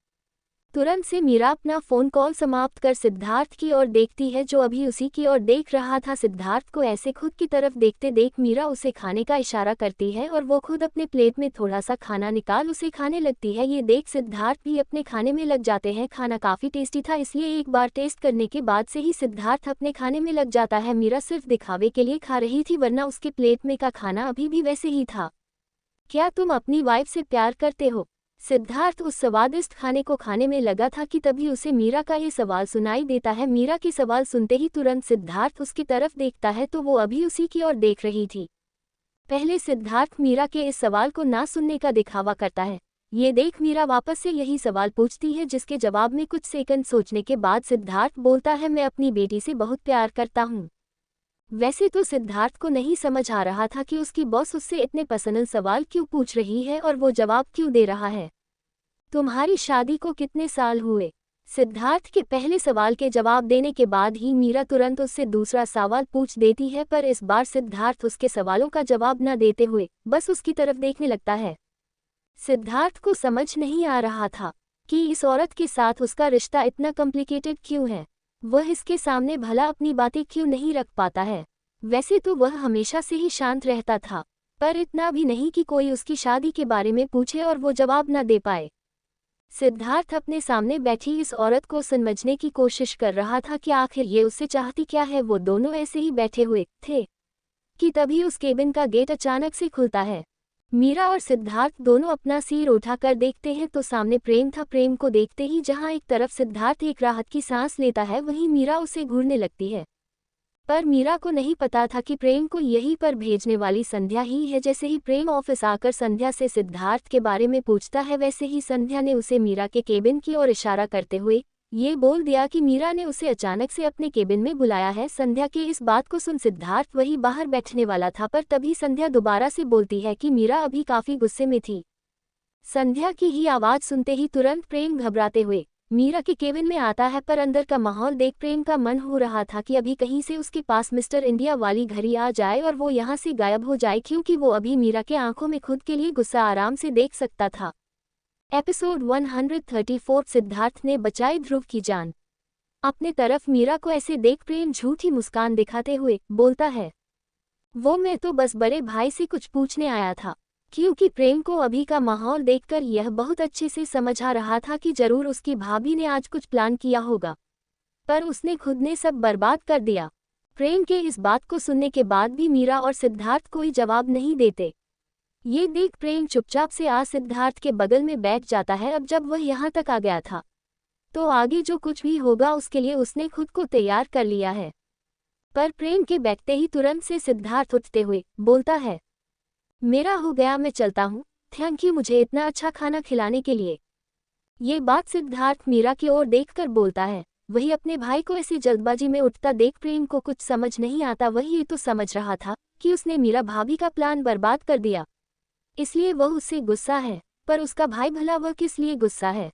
तुरंत से मीरा अपना फोन कॉल समाप्त कर सिद्धार्थ की ओर देखती है, जो अभी उसी की ओर देख रहा था। सिद्धार्थ को ऐसे खुद की तरफ देखते देख मीरा उसे खाने का इशारा करती है और वो खुद अपने प्लेट में थोड़ा सा खाना निकाल उसे खाने लगती है। ये देख सिद्धार्थ भी अपने खाने में लग जाते हैं। खाना काफी टेस्टी था, इसलिए एक बार टेस्ट करने के बाद से ही सिद्धार्थ अपने खाने में लग जाता है। मीरा सिर्फ दिखावे के लिए खा रही थी, वरना उसके प्लेट में का खाना अभी भी वैसे ही था। क्या तुम अपनी वाइफ से प्यार करते हो? सिद्धार्थ उस स्वादिष्ट खाने को खाने में लगा था कि तभी उसे मीरा का ये सवाल सुनाई देता है। मीरा के सवाल सुनते ही तुरंत सिद्धार्थ उसकी तरफ देखता है तो वो अभी उसी की ओर देख रही थी। पहले सिद्धार्थ मीरा के इस सवाल को ना सुनने का दिखावा करता है। ये देख मीरा वापस से यही सवाल पूछती है, जिसके जवाब में कुछ सेकंड सोचने के बाद सिद्धार्थ बोलता है, मैं अपनी बेटी से बहुत प्यार करता हूँ। वैसे तो सिद्धार्थ को नहीं समझ आ रहा था कि उसकी बॉस उससे इतने पर्सनल सवाल क्यों पूछ रही है और वो जवाब क्यों दे रहा है। तुम्हारी शादी को कितने साल हुए? सिद्धार्थ के पहले सवाल के जवाब देने के बाद ही मीरा तुरंत उससे दूसरा सवाल पूछ देती है, पर इस बार सिद्धार्थ उसके सवालों का जवाब न देते हुए बस उसकी तरफ देखने लगता है। सिद्धार्थ को समझ नहीं आ रहा था कि इस औरत के साथ उसका रिश्ता इतना कॉम्प्लिकेटेड क्यों है। वह इसके सामने भला अपनी बातें क्यों नहीं रख पाता है। वैसे तो वह हमेशा से ही शांत रहता था, पर इतना भी नहीं कि कोई उसकी शादी के बारे में पूछे और वो जवाब न दे पाए। सिद्धार्थ अपने सामने बैठी इस औरत को समझने की कोशिश कर रहा था कि आखिर ये उससे चाहती क्या है। वो दोनों ऐसे ही बैठे हुए थे कि तभी उस केबिन का गेट अचानक से खुलता है। मीरा और सिद्धार्थ दोनों अपना सिर उठाकर देखते हैं तो सामने प्रेम था। प्रेम को देखते ही जहां एक तरफ सिद्धार्थ एक राहत की सांस लेता है, वहीं मीरा उसे घूरने लगती है। पर मीरा को नहीं पता था कि प्रेम को यहीं पर भेजने वाली संध्या ही है। जैसे ही प्रेम ऑफिस आकर संध्या से सिद्धार्थ के बारे में पूछता है, वैसे ही संध्या ने उसे मीरा के केबिन की ओर इशारा करते हुए ये बोल दिया कि मीरा ने उसे अचानक से अपने केबिन में बुलाया है। संध्या के इस बात को सुन सिद्धार्थ वही बाहर बैठने वाला था, पर तभी संध्या दोबारा से बोलती है कि मीरा अभी काफी गुस्से में थी। संध्या की ही आवाज सुनते ही तुरंत प्रेम घबराते हुए मीरा के केबिन में आता है, पर अंदर का माहौल देख प्रेम का मन हो रहा था कि अभी कहीं से उसके पास मिस्टर इंडिया वाली घड़ी आ जाए और वो यहाँ से गायब हो जाए, क्योंकि वो अभी मीरा के आंखों में खुद के लिए गुस्सा आराम से देख सकता था। एपिसोड 134 सिद्धार्थ ने बचाई ध्रुव की जान। अपने तरफ मीरा को ऐसे देख प्रेम झूठी मुस्कान दिखाते हुए बोलता है, वो मैं तो बस बड़े भाई से कुछ पूछने आया था, क्योंकि प्रेम को अभी का माहौल देखकर यह बहुत अच्छे से समझ आ रहा था कि जरूर उसकी भाभी ने आज कुछ प्लान किया होगा, पर उसने खुद ने सब बर्बाद कर दिया। प्रेम के इस बात को सुनने के बाद भी मीरा और सिद्धार्थ कोई जवाब नहीं देते। ये देख प्रेम चुपचाप से आ सिद्धार्थ के बगल में बैठ जाता है। अब जब वह यहाँ तक आ गया था तो आगे जो कुछ भी होगा उसके लिए उसने खुद को तैयार कर लिया है। पर प्रेम के बैठते ही तुरंत से सिद्धार्थ उठते हुए बोलता है, मेरा हो गया, मैं चलता हूँ, थैंक यू मुझे इतना अच्छा खाना खिलाने के लिए। ये बात सिद्धार्थ मीरा की ओर देखकर बोलता है। वही अपने भाई को ऐसी जल्दबाजी में उठता देख प्रेम को कुछ समझ नहीं आता। वही ये तो समझ रहा था कि उसने मीरा भाभी का प्लान बर्बाद कर दिया, इसलिए वह उससे गुस्सा है। पर उसका भाई भला वह किस लिए गुस्सा है?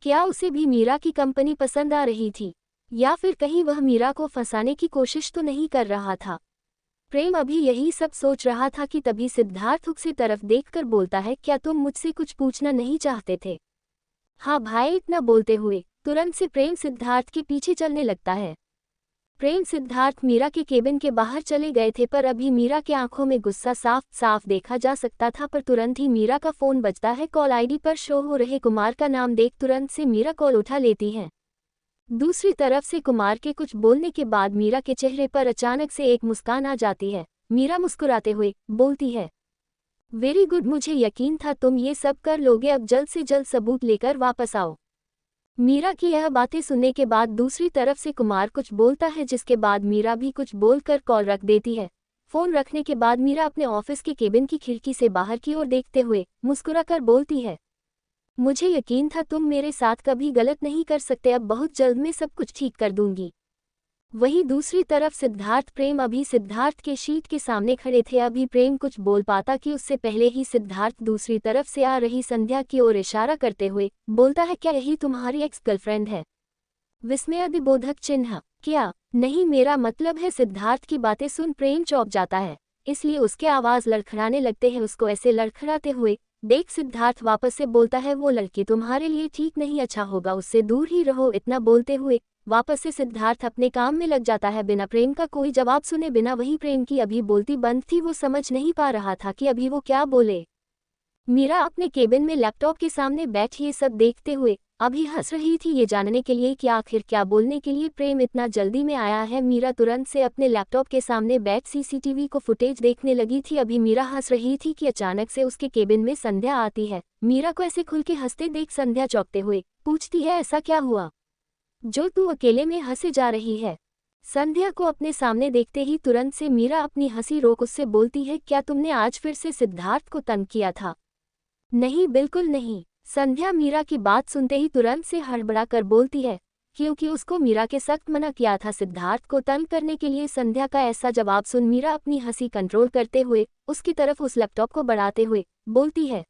क्या उसे भी मीरा की कंपनी पसंद आ रही थी, या फिर कहीं वह मीरा को फंसाने की कोशिश तो नहीं कर रहा था? प्रेम अभी यही सब सोच रहा था कि तभी सिद्धार्थ उसे तरफ देखकर बोलता है, क्या तुम मुझसे कुछ पूछना नहीं चाहते थे? हाँ भाई, इतना बोलते हुए तुरंत से प्रेम सिद्धार्थ के पीछे चलने लगता है। प्रेम सिद्धार्थ मीरा के केबिन के बाहर चले गए थे, पर अभी मीरा के आंखों में गुस्सा साफ साफ देखा जा सकता था। पर तुरंत ही मीरा का फोन बजता है। कॉल आईडी पर शो हो रहे कुमार का नाम देख तुरंत से मीरा कॉल उठा लेती है। दूसरी तरफ से कुमार के कुछ बोलने के बाद मीरा के चेहरे पर अचानक से एक मुस्कान आ जाती है। मीरा मुस्कुराते हुए बोलती है, वेरी गुड, मुझे यकीन था तुम ये सब कर लोगे, अब जल्द से जल्द सबूत लेकर वापस आओ। मीरा की यह बातें सुनने के बाद दूसरी तरफ से कुमार कुछ बोलता है, जिसके बाद मीरा भी कुछ बोलकर कॉल रख देती है। फोन रखने के बाद मीरा अपने ऑफिस के केबिन की खिड़की से बाहर की ओर देखते हुए मुस्कुराकर बोलती है, मुझे यकीन था तुम मेरे साथ कभी गलत नहीं कर सकते, अब बहुत जल्द मैं सब कुछ ठीक कर दूंगी। वहीं दूसरी तरफ सिद्धार्थ प्रेम अभी सिद्धार्थ के शीट के सामने खड़े थे। अभी प्रेम कुछ बोल पाता कि उससे पहले ही सिद्धार्थ दूसरी तरफ से आ रही संध्या की ओर इशारा करते हुए बोलता है, क्या यही तुम्हारी एक्स गर्लफ्रेंड है? विस्मयादिबोधक चिन्ह। क्या नहीं, मेरा मतलब है। सिद्धार्थ की बातें सुन प्रेम चौंक जाता है, इसलिए उसके आवाज लड़खड़ाने लगते हैं। उसको ऐसे लड़खड़ाते हुए देख सिद्धार्थ वापस से बोलता है, वो लड़की तुम्हारे लिए ठीक नहीं, अच्छा होगा उससे दूर ही रहो। इतना बोलते हुए वापस से सिद्धार्थ अपने काम में लग जाता है। बिना प्रेम का कोई जवाब सुने बिना वही प्रेम की अभी बोलती बंद थी, वो समझ नहीं पा रहा था कि अभी वो क्या बोले। मीरा अपने केबिन में लैपटॉप के सामने बैठी ये सब देखते हुए अभी हंस रही थी, ये जानने के लिए कि आखिर क्या बोलने के लिए प्रेम इतना जल्दी में आया है। मीरा तुरंत से अपने लैपटॉप के सामने बैठ सीसीटीवी को फुटेज देखने लगी थी। अभी मीरा हंस रही थी कि अचानक से उसके केबिन में संध्या आती है। मीरा को ऐसे खुल के हंसते देख संध्या चौंकते हुए पूछती है, ऐसा क्या हुआ जो तू अकेले में हंसे जा रही है? संध्या को अपने सामने देखते ही तुरंत से मीरा अपनी हंसी रोक उससे बोलती है, क्या तुमने आज फिर से सिद्धार्थ को तंग किया था? नहीं, बिल्कुल नहीं। संध्या मीरा की बात सुनते ही तुरंत से हड़बड़ा कर बोलती है, क्योंकि उसको मीरा के सख्त मना किया था सिद्धार्थ को तंग करने के लिए। संध्या का ऐसा जवाब सुन मीरा अपनी हंसी कंट्रोल करते हुए उसकी तरफ उस लैपटॉप को बढ़ाते हुए बोलती है,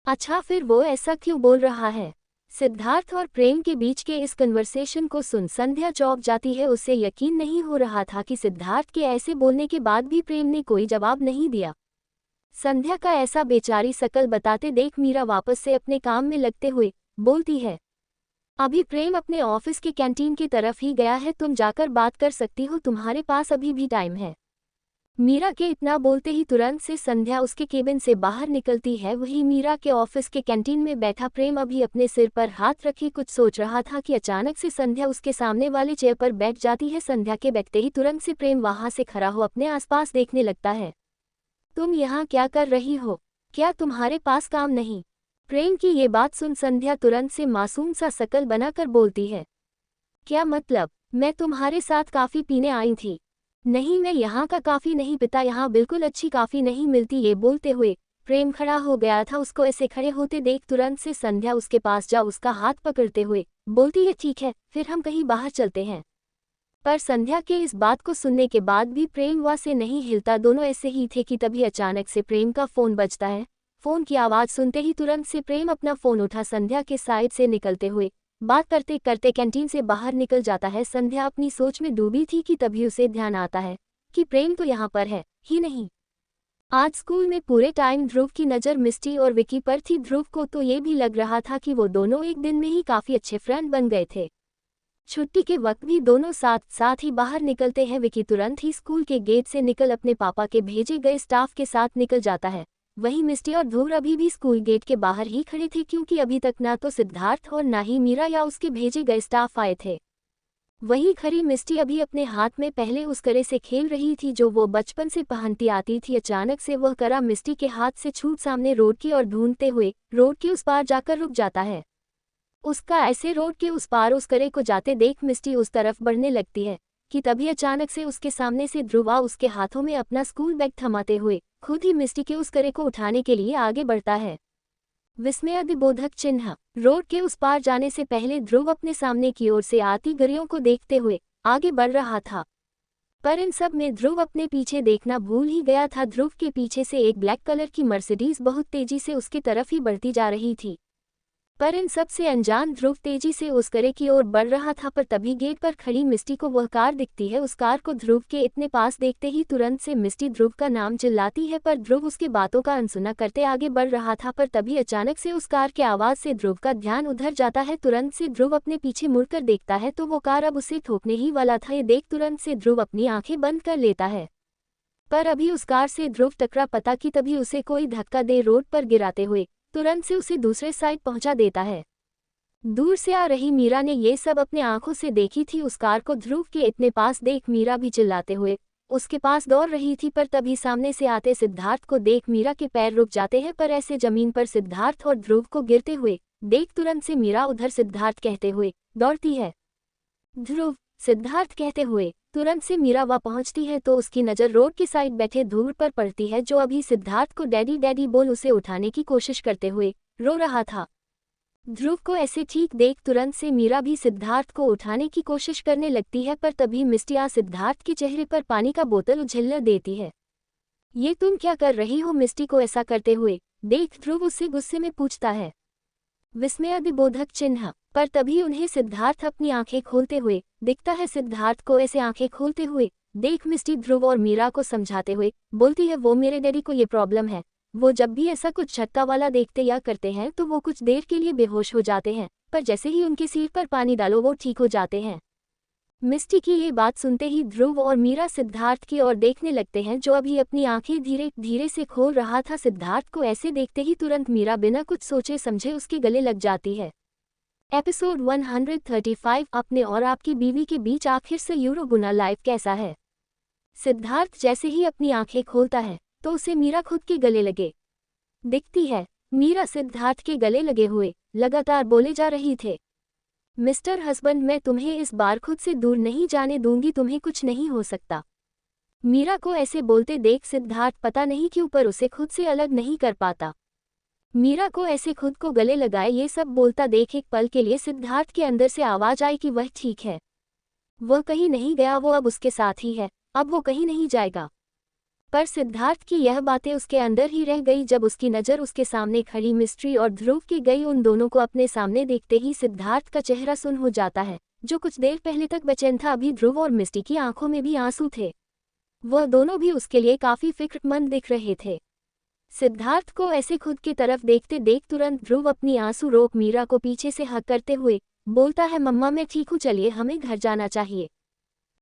अच्छा फिर वो ऐसा क्यों बोल रहा है? सिद्धार्थ और प्रेम के बीच के इस कन्वर्सेशन को सुन संध्या चौंक जाती है। उसे यकीन नहीं हो रहा था कि सिद्धार्थ के ऐसे बोलने के बाद भी प्रेम ने कोई जवाब नहीं दिया। संध्या का ऐसा बेचारी शकल बताते देख मीरा वापस से अपने काम में लगते हुए बोलती है, अभी प्रेम अपने ऑफिस के कैंटीन की तरफ ही गया है, तुम जाकर बात कर सकती हो, तुम्हारे पास अभी भी टाइम है। मीरा के इतना बोलते ही तुरंत से संध्या उसके केबिन से बाहर निकलती है। वही मीरा के ऑफिस के कैंटीन में बैठा प्रेम अभी अपने सिर पर हाथ रखे कुछ सोच रहा था कि अचानक से संध्या उसके सामने वाले चेयर पर बैठ जाती है। संध्या के बैठते ही तुरंत से प्रेम वहां से खड़ा हो अपने आसपास देखने लगता है। तुम यहाँ क्या कर रही हो? क्या तुम्हारे पास काम नहीं? प्रेम की ये बात सुन संध्या तुरंत से मासूम सा शकल बनाकर बोलती है, क्या मतलब? मैं तुम्हारे साथ काफी पीने आई थी। नहीं, मैं यहाँ का काफी नहीं पीता, यहाँ बिल्कुल अच्छी काफी नहीं मिलती। ये बोलते हुए प्रेम खड़ा हो गया था। उसको ऐसे खड़े होते देख तुरंत से संध्या उसके पास जा उसका हाथ पकड़ते हुए बोलती है, ठीक है, फिर हम कहीं बाहर चलते हैं। पर संध्या के इस बात को सुनने के बाद भी प्रेम वहाँ से नहीं हिलता। दोनों ऐसे ही थे कि तभी अचानक से प्रेम का फोन बजता है। फोन की आवाज़ सुनते ही तुरंत से प्रेम अपना फोन उठा संध्या के साइड से निकलते हुए बात करते करते कैंटीन से बाहर निकल जाता है। संध्या अपनी सोच में डूबी थी कि तभी उसे ध्यान आता है कि प्रेम तो यहाँ पर है ही नहीं। आज स्कूल में पूरे टाइम ध्रुव की नज़र मिस्टी और विकी पर थी। ध्रुव को तो ये भी लग रहा था कि वो दोनों एक दिन में ही काफ़ी अच्छे फ्रेंड बन गए थे। छुट्टी के वक्त भी दोनों साथ साथ ही बाहर निकलते हैं। विकी तुरंत ही स्कूल के गेट से निकल अपने पापा के भेजे गए स्टाफ के साथ निकल जाता है। वहीं मिस्टी और ध्रुव अभी भी स्कूल गेट के बाहर ही खड़े थे, क्योंकि अभी तक ना तो सिद्धार्थ और ना ही मीरा या उसके भेजे गए स्टाफ आए थे। वहीं खड़ी मिस्टी अभी अपने हाथ में पहले उस करे से खेल रही थी जो वो बचपन से पहनती आती थी। अचानक से वह करा मिस्टी के हाथ से छूट सामने रोड की ओर ढूंढते हुए रोड के उस पार जाकर रुक जाता है। उसका ऐसे रोड के उस पार उस करे को जाते देख मिस्टी उस तरफ बढ़ने लगती है कि तभी अचानक से उसके सामने से ध्रुव उसके हाथों में अपना स्कूल बैग थमाते हुए खुद ही मिस्टी के उस करे को उठाने के लिए आगे बढ़ता है। विस्मयादिबोधक चिन्ह। रोड के उस पार जाने से पहले ध्रुव अपने सामने की ओर से आती गाड़ियों को देखते हुए आगे बढ़ रहा था, पर इन सब में ध्रुव अपने पीछे देखना भूल ही गया था। ध्रुव के पीछे से एक ब्लैक कलर की मर्सिडीज बहुत तेजी से उसकी तरफ ही बढ़ती जा रही थी, पर इन सब से अनजान ध्रुव तेजी से उस करे की ओर बढ़ रहा था। पर तभी गेट पर खड़ी मिस्टी को वह कार दिखती है। उस कार को ध्रुव के इतने पास देखते ही तुरंत से मिस्टी ध्रुव का नाम चिल्लाती है, पर ध्रुव उसके बातों का अनसुना करते आगे बढ़ रहा था। पर तभी अचानक से उस कार की आवाज़ से ध्रुव का ध्यान उधर जाता है। तुरंत से ध्रुव अपने पीछे मुड़कर देखता है तो वो कार अब उसे ठोकने ही वाला था। ये देख तुरंत से ध्रुव अपनी आंखें बंद कर लेता है, पर अभी उस कार से ध्रुव टकरा पता कि तभी उसे कोई धक्का दे रोड पर गिराते हुए तुरंत से उसे दूसरे साइड पहुंचा देता है। दूर से आ रही मीरा ने ये सब अपने आंखों से देखी थी। उस कार को ध्रुव के इतने पास देख मीरा भी चिल्लाते हुए उसके पास दौड़ रही थी, पर तभी सामने से आते सिद्धार्थ को देख मीरा के पैर रुक जाते हैं। पर ऐसे जमीन पर सिद्धार्थ और ध्रुव को गिरते हुए देख तुरंत से मीरा उधर सिद्धार्थ कहते हुए दौड़ती है। ध्रुव, सिद्धार्थ कहते हुए तुरंत से मीरा वहां पहुंचती है तो उसकी नज़र रोड की साइड बैठे ध्रुव पर पड़ती है, जो अभी सिद्धार्थ को डैडी डैडी बोल उसे उठाने की कोशिश करते हुए रो रहा था। ध्रुव को ऐसे ठीक देख तुरंत से मीरा भी सिद्धार्थ को उठाने की कोशिश करने लगती है, पर तभी मिस्टी सिद्धार्थ के चेहरे पर पानी का बोतल उछलने देती है। ये तुम क्या कर रही हो? मिस्टी को ऐसा करते हुए देख ध्रुव उससे गुस्से में पूछता है। विस्मयादिबोधक चिन्ह। पर तभी उन्हें सिद्धार्थ अपनी आंखें खोलते हुए दिखता है। सिद्धार्थ को ऐसे आंखें खोलते हुए देख मिस्टी ध्रुव और मीरा को समझाते हुए बोलती है, वो मेरे डैडी को ये प्रॉब्लम है, वो जब भी ऐसा कुछ झटका वाला देखते या करते हैं तो वो कुछ देर के लिए बेहोश हो जाते हैं, पर जैसे ही उनके सिर पर पानी डालो वो ठीक हो जाते हैं। मिस्टी की ये बात सुनते ही ध्रुव और मीरा सिद्धार्थ की ओर देखने लगते हैं, जो अभी अपनी आंखें धीरे धीरे से खोल रहा था। सिद्धार्थ को ऐसे देखते ही तुरंत मीरा बिना कुछ सोचे समझे उसके गले लग जाती है। एपिसोड 135। अपने और आपकी बीवी के बीच आखिर से यूरो गुना लाइफ कैसा है। सिद्धार्थ जैसे ही अपनी आंखें खोलता है तो उसे मीरा खुद के गले लगे दिखती है। मीरा सिद्धार्थ के गले लगे हुए लगातार बोले जा रही थे, मिस्टर हस्बैंड, मैं तुम्हें इस बार खुद से दूर नहीं जाने दूंगी, तुम्हें कुछ नहीं हो सकता। मीरा को ऐसे बोलते देख सिद्धार्थ पता नहीं क्यों पर उसे खुद से अलग नहीं कर पाता। मीरा को ऐसे खुद को गले लगाए ये सब बोलता देख एक पल के लिए सिद्धार्थ के अंदर से आवाज आई कि वह ठीक है, वह कहीं नहीं गया, वो अब उसके साथ ही है, अब वो कहीं नहीं जाएगा। पर सिद्धार्थ की यह बातें उसके अंदर ही रह गई जब उसकी नज़र उसके सामने खड़ी मिस्ट्री और ध्रुव की गई। उन दोनों को अपने सामने देखते ही सिद्धार्थ का चेहरा सुन्न हो जाता है। जो कुछ देर पहले तक बेचैन था, अभी ध्रुव और मिस्टी की आंखों में भी आंसू थे। वह दोनों भी उसके लिए काफ़ी फिक्रमंद दिख रहे थे। सिद्धार्थ को ऐसे खुद की तरफ देखते देख तुरंत ध्रुव अपनी आंसू रोक मीरा को पीछे से हक करते हुए बोलता है, मम्मा मैं ठीक हूँ, चलिए हमें घर जाना चाहिए।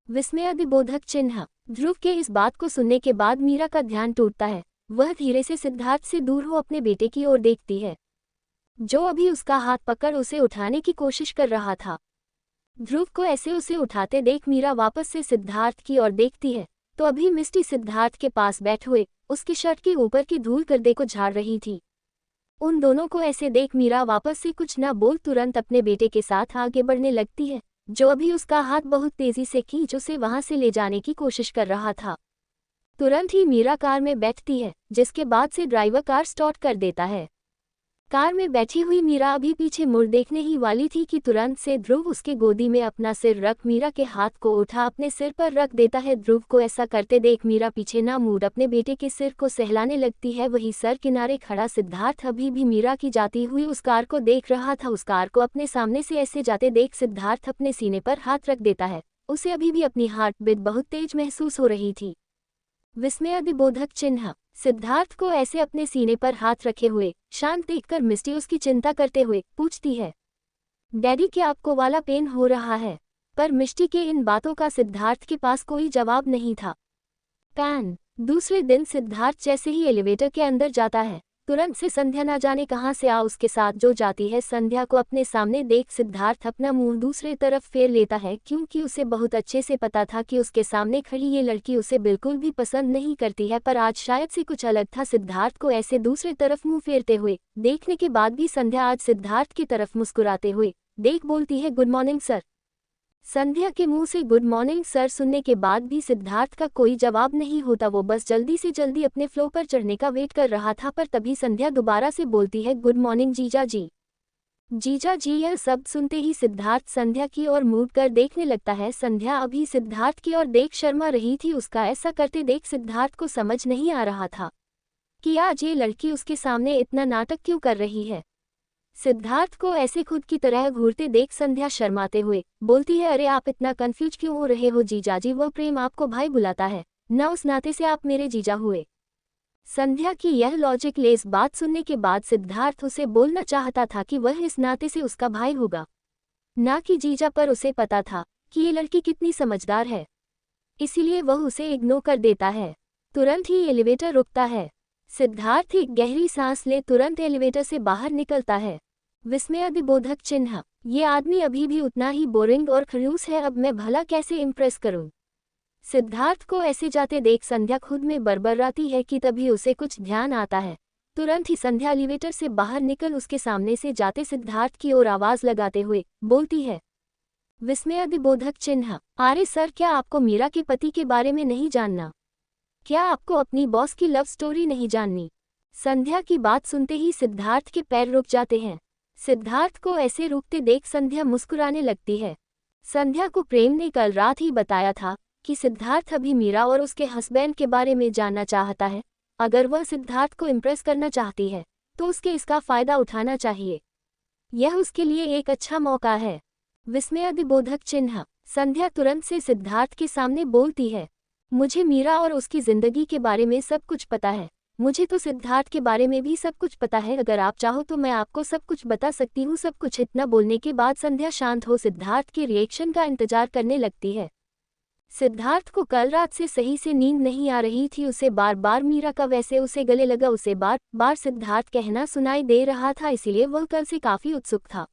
विस्मयादिबोधक चिन्ह। ध्रुव के इस बात को सुनने के बाद मीरा का ध्यान टूटता है। वह धीरे से सिद्धार्थ से दूर हो अपने बेटे की ओर देखती है, जो अभी उसका हाथ पकड़ उसे उठाने की कोशिश कर रहा था। ध्रुव को ऐसे उसे उठाते देख मीरा वापस से सिद्धार्थ की ओर देखती है तो अभी मिस्टी सिद्धार्थ के पास बैठे हुए उसकी शर्ट के ऊपर की धूल गर्दे को झाड़ रही थी। उन दोनों को ऐसे देख मीरा वापस से कुछ न बोल तुरंत अपने बेटे के साथ आगे बढ़ने लगती है, जो अभी उसका हाथ बहुत तेजी से खींच उसे वहां से ले जाने की कोशिश कर रहा था। तुरंत ही मीरा कार में बैठती है, जिसके बाद से ड्राइवर कार स्टार्ट कर देता है। कार में बैठी हुई मीरा अभी पीछे मुड़ देखने ही वाली थी कि तुरंत से ध्रुव उसके गोदी में अपना सिर रख मीरा के हाथ को उठा अपने सिर पर रख देता है। ध्रुव को ऐसा करते देख मीरा पीछे ना मुड़ अपने बेटे के सिर को सहलाने लगती है। वही सर किनारे खड़ा सिद्धार्थ अभी भी मीरा की जाती हुई उस कार को देख रहा था। उस कार को अपने सामने से ऐसे जाते देख सिद्धार्थ अपने सीने पर हाथ रख देता है। उसे अभी भी अपनी हार्ट बीट बहुत तेज महसूस हो रही थी। विस्मयादिबोधक चिन्ह। सिद्धार्थ को ऐसे अपने सीने पर हाथ रखे हुए शांत देखकर मिस्टी उसकी चिंता करते हुए पूछती है, डैडी क्या आपको वाला पेन हो रहा है? पर मिष्टी के इन बातों का सिद्धार्थ के पास कोई जवाब नहीं था। पैन। दूसरे दिन सिद्धार्थ जैसे ही एलिवेटर के अंदर जाता है, तुरंत से संध्या ना जाने कहां से उसके साथ जो जाती है। संध्या को अपने सामने देख सिद्धार्थ अपना मुंह दूसरे तरफ फेर लेता है, क्योंकि उसे बहुत अच्छे से पता था कि उसके सामने खड़ी ये लड़की उसे बिल्कुल भी पसंद नहीं करती है। पर आज शायद से कुछ अलग था। सिद्धार्थ को ऐसे दूसरे तरफ मुंह फेरते हुए देखने के बाद भी संध्या आज सिद्धार्थ की तरफ मुस्कुराते हुए देख बोलती है, गुड मॉर्निंग सर। संध्या के मुंह से गुड मॉर्निंग सर सुनने के बाद भी सिद्धार्थ का कोई जवाब नहीं होता। वो बस जल्दी से जल्दी अपने फ्लो पर चढ़ने का वेट कर रहा था। पर तभी संध्या दोबारा से बोलती है, गुड मॉर्निंग जीजा जी। जीजा जी। यह शब्द सुनते ही सिद्धार्थ संध्या की ओर मुड़ कर देखने लगता है। संध्या अभी सिद्धार्थ की ओर देख शर्मा रही थी। उसका ऐसा करते देख सिद्धार्थ को समझ नहीं आ रहा था कि आज ये लड़की उसके सामने इतना नाटक क्यों कर रही है। सिद्धार्थ को ऐसे खुद की तरह घूरते देख संध्या शर्माते हुए बोलती है, अरे आप इतना कंफ्यूज क्यों हो रहे हो जीजाजी? वह प्रेम आपको भाई बुलाता है न, उस नाते से आप मेरे जीजा हुए। संध्या की यह लॉजिक लेस बात सुनने के बाद सिद्धार्थ उसे बोलना चाहता था कि वह इस नाते से उसका भाई होगा, ना कि जीजा। पर उसे पता था कि ये लड़की कितनी समझदार है, इसीलिए वह उसे इग्नोर कर देता है। तुरंत ही एलिवेटर रुकता है। सिद्धार्थ एक गहरी सांस ले तुरंत एलिवेटर से बाहर निकलता है। विस्मयादिबोधक चिन्ह। ये आदमी अभी भी उतना ही बोरिंग और खड़ूस है, अब मैं भला कैसे इम्प्रेस करूं? सिद्धार्थ को ऐसे जाते देख संध्या खुद में बड़बड़ाती है कि तभी उसे कुछ ध्यान आता है। तुरंत ही संध्या एलिवेटर से बाहर निकल उसके सामने से जाते सिद्धार्थ की ओर आवाज लगाते हुए बोलती है, विस्मयादिबोधक चिन्ह। अरे सर, क्या आपको मीरा के पति के बारे में नहीं जानना? क्या आपको अपनी बॉस की लव स्टोरी नहीं जाननी? संध्या की बात सुनते ही सिद्धार्थ के पैर रुक जाते हैं। सिद्धार्थ को ऐसे रुकते देख संध्या मुस्कुराने लगती है। संध्या को प्रेम ने कल रात ही बताया था कि सिद्धार्थ अभी मीरा और उसके हस्बैंड के बारे में जानना चाहता है। अगर वह सिद्धार्थ को इम्प्रेस करना चाहती है तो उसके इसका फायदा उठाना चाहिए। यह उसके लिए एक अच्छा मौका है। विस्मयादिबोधक चिन्ह। संध्या तुरंत से सिद्धार्थ के सामने बोलती है, मुझे मीरा और उसकी जिंदगी के बारे में सब कुछ पता है। मुझे तो सिद्धार्थ के बारे में भी सब कुछ पता है। अगर आप चाहो तो मैं आपको सब कुछ बता सकती हूँ। सब कुछ। इतना बोलने के बाद संध्या शांत हो सिद्धार्थ के रिएक्शन का इंतजार करने लगती है। सिद्धार्थ को कल रात से सही से नींद नहीं आ रही थी। उसे बार बार मीरा का वैसे उसे गले लगा उसे बार बार सिद्धार्थ कहना सुनाई दे रहा था, इसीलिए वह कल से काफी उत्सुक था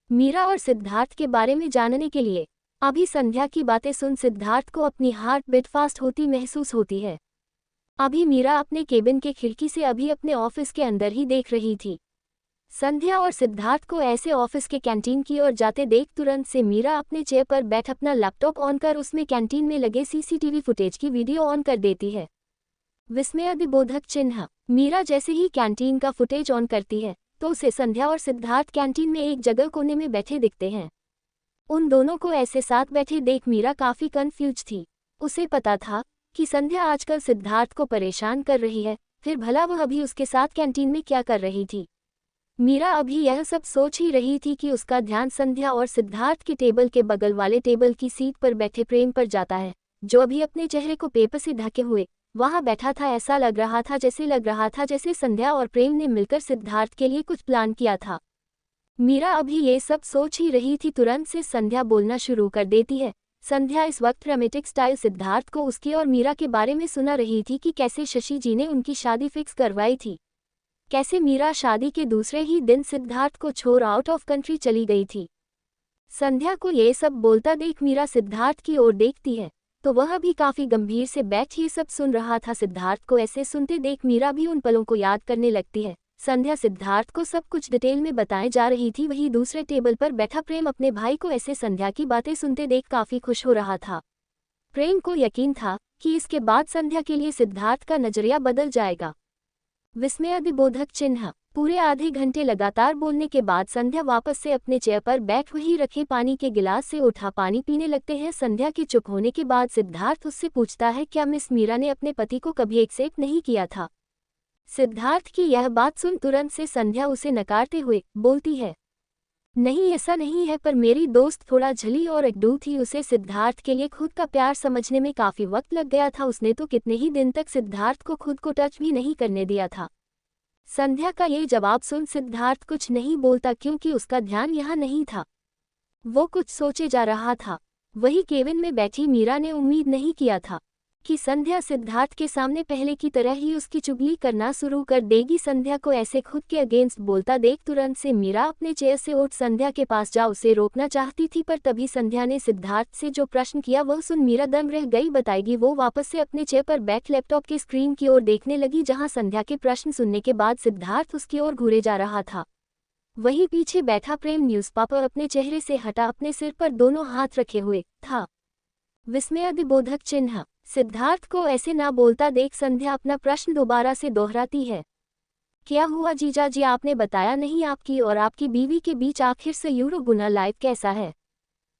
मीरा और सिद्धार्थ के बारे में जानने के लिए। अभी संध्या की बातें सुन सिद्धार्थ को अपनी हार्ट बीट फास्ट होती महसूस होती है। अभी मीरा अपने केबिन के खिड़की से अभी अपने ऑफिस के अंदर ही देख रही थी। संध्या और सिद्धार्थ को ऐसे ऑफिस के कैंटीन की ओर जाते देख तुरंत से मीरा अपने चेयर पर बैठ अपना लैपटॉप ऑन कर उसमें कैंटीन में लगे सीसीटीवी फुटेज की वीडियो ऑन कर देती है। विस्मयादिबोधक चिन्ह। मीरा जैसे ही कैंटीन का फुटेज ऑन करती है तो उसे संध्या और सिद्धार्थ कैंटीन में एक जगह कोने में बैठे दिखते हैं। उन दोनों को ऐसे साथ बैठे देख मीरा काफी कंफ्यूज थी। उसे पता था कि संध्या आजकल सिद्धार्थ को परेशान कर रही है, फिर भला वह अभी उसके साथ कैंटीन में क्या कर रही थी। मीरा अभी यह सब सोच ही रही थी कि उसका ध्यान संध्या और सिद्धार्थ के टेबल के बगल वाले टेबल की सीट पर बैठे प्रेम पर जाता है, जो अभी अपने चेहरे को पेपर से ढके हुए वहां बैठा था। ऐसा लग रहा था जैसे संध्या और प्रेम ने मिलकर सिद्धार्थ के लिए कुछ प्लान किया था। मीरा अभी ये सब सोच ही रही थी, तुरंत से संध्या बोलना शुरू कर देती है। संध्या इस वक्त ड्रामेटिक स्टाइल सिद्धार्थ को उसकी और मीरा के बारे में सुना रही थी कि कैसे शशि जी ने उनकी शादी फिक्स करवाई थी, कैसे मीरा शादी के दूसरे ही दिन सिद्धार्थ को छोड़ आउट ऑफ कंट्री चली गई थी। संध्या को ये सब बोलता देख मीरा सिद्धार्थ की ओर देखती है तो वह भी काफी गंभीर से बैठ ये सब सुन रहा था। सिद्धार्थ को ऐसे सुनते देख मीरा भी उन पलों को याद करने लगती है। संध्या सिद्धार्थ को सब कुछ डिटेल में बताए जा रही थी। वही दूसरे टेबल पर बैठा प्रेम अपने भाई को ऐसे संध्या की बातें सुनते देख काफी खुश हो रहा था। प्रेम को यकीन था कि इसके बाद संध्या के लिए सिद्धार्थ का नजरिया बदल जाएगा। विस्मयादिबोधक चिन्ह। पूरे आधे घंटे लगातार बोलने के बाद संध्या वापस से अपने चेयर पर बैठ वही रखे पानी के गिलास से उठा पानी पीने लगते हैं। संध्या के चुप होने के बाद सिद्धार्थ उससे पूछता है, क्या मिस मीरा ने अपने पति को कभी एक्सेप्ट नहीं किया था? सिद्धार्थ की यह बात सुन तुरंत से संध्या उसे नकारते हुए बोलती है, नहीं ऐसा नहीं है, पर मेरी दोस्त थोड़ा झली और एकडू थी। उसे सिद्धार्थ के लिए खुद का प्यार समझने में काफी वक्त लग गया था। उसने तो कितने ही दिन तक सिद्धार्थ को खुद को टच भी नहीं करने दिया था। संध्या का ये जवाब सुन सिद्धार्थ कुछ नहीं बोलता, क्योंकि उसका ध्यान यहाँ नहीं था। वो कुछ सोचे जा रहा था। वही केबिन में बैठी मीरा ने उम्मीद नहीं किया था कि संध्या सिद्धार्थ के सामने पहले की तरह ही उसकी चुगली करना शुरू कर देगी। संध्या को ऐसे खुद के अगेंस्ट बोलता देख तुरंत से मीरा अपने चेयर से उठ संध्या के पास जा उसे रोकना चाहती थी, पर तभी संध्या ने सिद्धार्थ से जो प्रश्न किया वह सुन मीरा दंग रह गई। बताएगी वो वापस से अपने चेयर पर बैठ लैपटॉप की स्क्रीन की ओर देखने लगी, जहाँ संध्या के प्रश्न सुनने के बाद सिद्धार्थ उसकी ओर घूरे जा रहा था। वहीं पीछे बैठा प्रेम न्यूज़पेपर अपने चेहरे से हटा अपने सिर पर दोनों हाथ रखे हुए था। विस्मयादिबोधक चिन्ह। सिद्धार्थ को ऐसे ना बोलता देख संध्या अपना प्रश्न दोबारा से दोहराती है, क्या हुआ जीजा जी, आपने बताया नहीं आपकी और आपकी बीवी के बीच आखिर से यूरो गुना लाइफ कैसा है?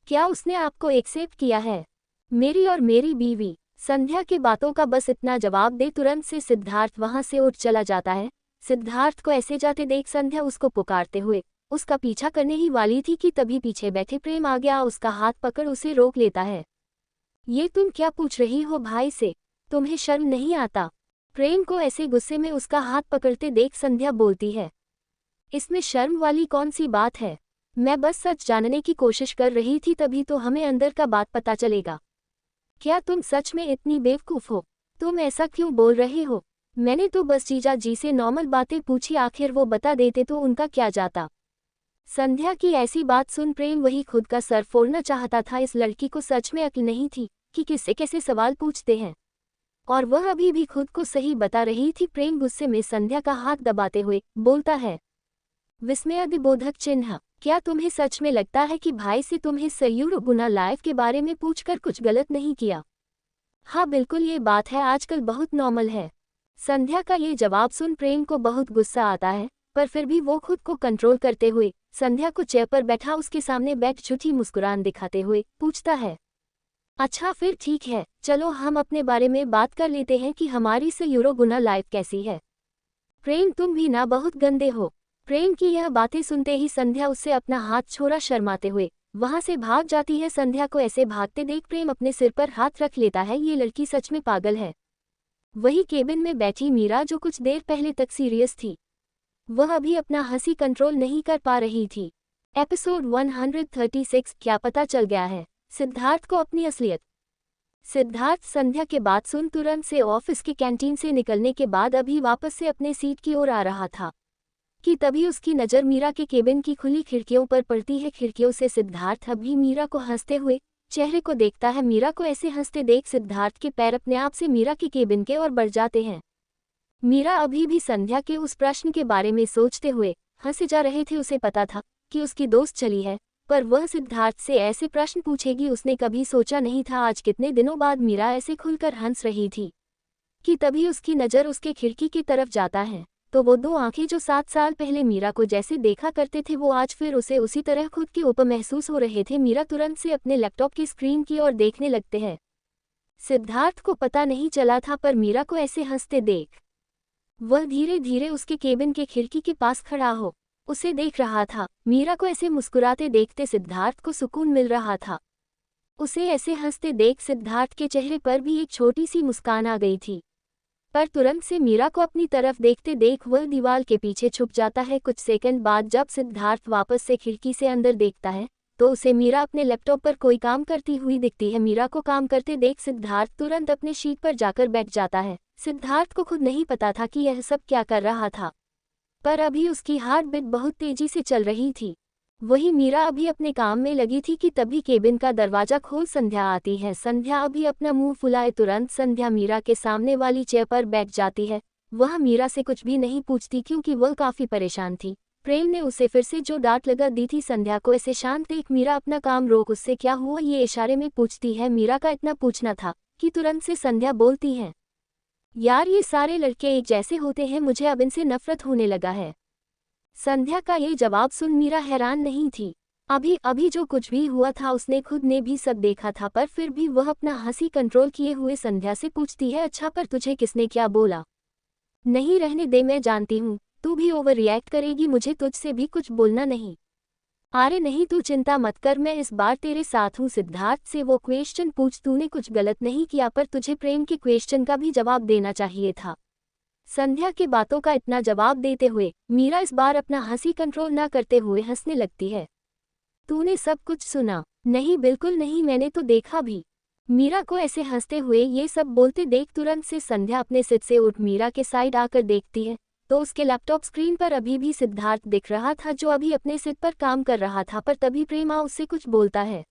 क्या उसने आपको एक्सेप्ट किया है? मेरी और मेरी बीवी। संध्या की बातों का बस इतना जवाब दे तुरंत से सिद्धार्थ वहां से उठ चला जाता है। सिद्धार्थ को ऐसे जाते देख संध्या उसको पुकारते हुए उसका पीछा करने ही वाली थी कि तभी पीछे बैठे प्रेम आ गया, उसका हाथ पकड़ उसे रोक लेता है। ये तुम क्या पूछ रही हो भाई से? तुम्हें शर्म नहीं आता? प्रेम को ऐसे गुस्से में उसका हाथ पकड़ते देख संध्या बोलती है, इसमें शर्म वाली कौन सी बात है? मैं बस सच जानने की कोशिश कर रही थी, तभी तो हमें अंदर का बात पता चलेगा। क्या तुम सच में इतनी बेवकूफ़ हो? तुम ऐसा क्यों बोल रहे हो? मैंने तो बस जीजा जी से नॉर्मल बातें पूछी, आखिर वो बता देते तो उनका क्या जाता। संध्या की ऐसी बात सुन प्रेम वही खुद का सर फोड़ना चाहता था। इस लड़की को सच में अक्ल नहीं थी कि किससे कैसे सवाल पूछते हैं, और वह अभी भी खुद को सही बता रही थी। प्रेम गुस्से में संध्या का हाथ दबाते हुए बोलता है, विस्मयादिबोधक चिन्ह। क्या तुम्हें सच में लगता है कि भाई से तुम्हें सयूर गुना लाइफ के बारे में पूछकर कुछ गलत नहीं किया? हाँ बिल्कुल, ये बात है, आजकल बहुत नॉर्मल है। संध्या का ये जवाब सुन प्रेम को बहुत गुस्सा आता है, पर फिर भी वो खुद को कंट्रोल करते हुए संध्या को चेयर पर बैठा उसके सामने बैठ झूठी मुस्कुरान दिखाते हुए पूछता है, अच्छा फिर ठीक है, चलो हम अपने बारे में बात कर लेते हैं कि हमारी से यूरो गुना लाइफ कैसी है। प्रेम तुम भी ना बहुत गंदे हो। प्रेम की यह बातें सुनते ही संध्या उससे अपना हाथ छोड़ा शर्माते हुए वहां से भाग जाती है। संध्या को ऐसे भागते देख प्रेम अपने सिर पर हाथ रख लेता है, ये लड़की सच में पागल है। वही केबिन में बैठी मीरा जो कुछ देर पहले तक सीरियस थी, वह अभी अपना हंसी कंट्रोल नहीं कर पा रही थी। एपिसोड 136। क्या पता चल गया है सिद्धार्थ को अपनी असलियत। सिद्धार्थ संध्या के बात सुन तुरंत से ऑफिस की कैंटीन से निकलने के बाद अभी वापस से अपने सीट की ओर आ रहा था कि तभी उसकी नज़र मीरा के केबिन की खुली खिड़कियों पर पड़ती है। खिड़कियों से सिद्धार्थ अभी मीरा को हंसते हुए चेहरे को देखता है। मीरा को ऐसे हंसते देख सिद्धार्थ के पैर अपने आप से मीरा के केबिन के ओर बढ़ जाते हैं। मीरा अभी भी संध्या के उस प्रश्न के बारे में सोचते हुए हंसे जा रहे थे। उसे पता था कि उसकी दोस्त चली है, पर वह सिद्धार्थ से ऐसे प्रश्न पूछेगी उसने कभी सोचा नहीं था। आज कितने दिनों बाद मीरा ऐसे खुलकर हंस रही थी कि तभी उसकी नज़र उसके खिड़की की तरफ जाता है, तो वो दो आंखें जो 7 साल पहले मीरा को जैसे देखा करते थे वो आज फिर उसे उसी तरह खुद के ऊपर महसूस हो रहे थे। मीरा तुरंत से अपने लैपटॉप की स्क्रीन की ओर देखने लगते हैं। सिद्धार्थ को पता नहीं चला था, पर मीरा को ऐसे हंसते देख वह धीरे धीरे उसके केबिन के खिड़की के पास खड़ा हो उसे देख रहा था। मीरा को ऐसे मुस्कुराते देखते सिद्धार्थ को सुकून मिल रहा था। उसे ऐसे हंसते देख सिद्धार्थ के चेहरे पर भी एक छोटी सी मुस्कान आ गई थी, पर तुरंत से मीरा को अपनी तरफ देखते देख वह दीवार के पीछे छुप जाता है। कुछ सेकंड बाद जब सिद्धार्थ वापस से खिड़की से अंदर देखता है तो उसे मीरा अपने लैपटॉप पर कोई काम करती हुई दिखती है। मीरा को काम करते देख सिद्धार्थ तुरंत अपने शीट पर जाकर बैठ जाता है। सिद्धार्थ को खुद नहीं पता था कि यह सब क्या कर रहा था, पर अभी उसकी हार्ट बीट बहुत तेजी से चल रही थी। वही मीरा अभी अपने काम में लगी थी कि तभी केबिन का दरवाजा खोल संध्या आती है। संध्या अभी अपना मुंह फुलाए तुरंत संध्या मीरा के सामने वाली चेयर पर बैठ जाती है। वह मीरा से कुछ भी नहीं पूछती क्योंकि वह काफी परेशान थी प्रेम ने उसे फिर से जो डांट लगा दी थी। संध्या को ऐसे शांत देख मीरा अपना काम रोक उससे क्या हुआ ये इशारे में पूछती है। मीरा का इतना पूछना था कि तुरंत से संध्या बोलती है, यार ये सारे लड़के एक जैसे होते हैं, मुझे अब इनसे नफरत होने लगा है। संध्या का ये जवाब सुन मीरा हैरान नहीं थी। अभी अभी जो कुछ भी हुआ था उसने खुद ने भी सब देखा था, पर फिर भी वह अपना हंसी कंट्रोल किए हुए संध्या से पूछती है, अच्छा पर तुझे किसने क्या बोला? नहीं रहने दे, मैं जानती हूँ तू भी ओवर रिएक्ट करेगी, मुझे तुझसे भी कुछ बोलना नहीं। अरे नहीं तू चिंता मत कर, मैं इस बार तेरे साथ हूँ। सिद्धार्थ से वो क्वेश्चन पूछ, तूने कुछ गलत नहीं किया, पर तुझे प्रेम के क्वेश्चन का भी जवाब देना चाहिए था। संध्या की बातों का इतना जवाब देते हुए मीरा इस बार अपना हंसी कंट्रोल ना करते हुए हंसने लगती है। तूने सब कुछ सुना? नहीं बिल्कुल नहीं, मैंने तो देखा भी। मीरा को ऐसे हंसते हुए ये सब बोलते देख तुरंत से संध्या अपने सीट से उठ मीरा के साइड आकर देखती है तो उसके लैपटॉप स्क्रीन पर अभी भी सिद्धार्थ दिख रहा था जो अभी अपने सीट पर काम कर रहा था। पर तभी प्रेमा उससे कुछ बोलता है।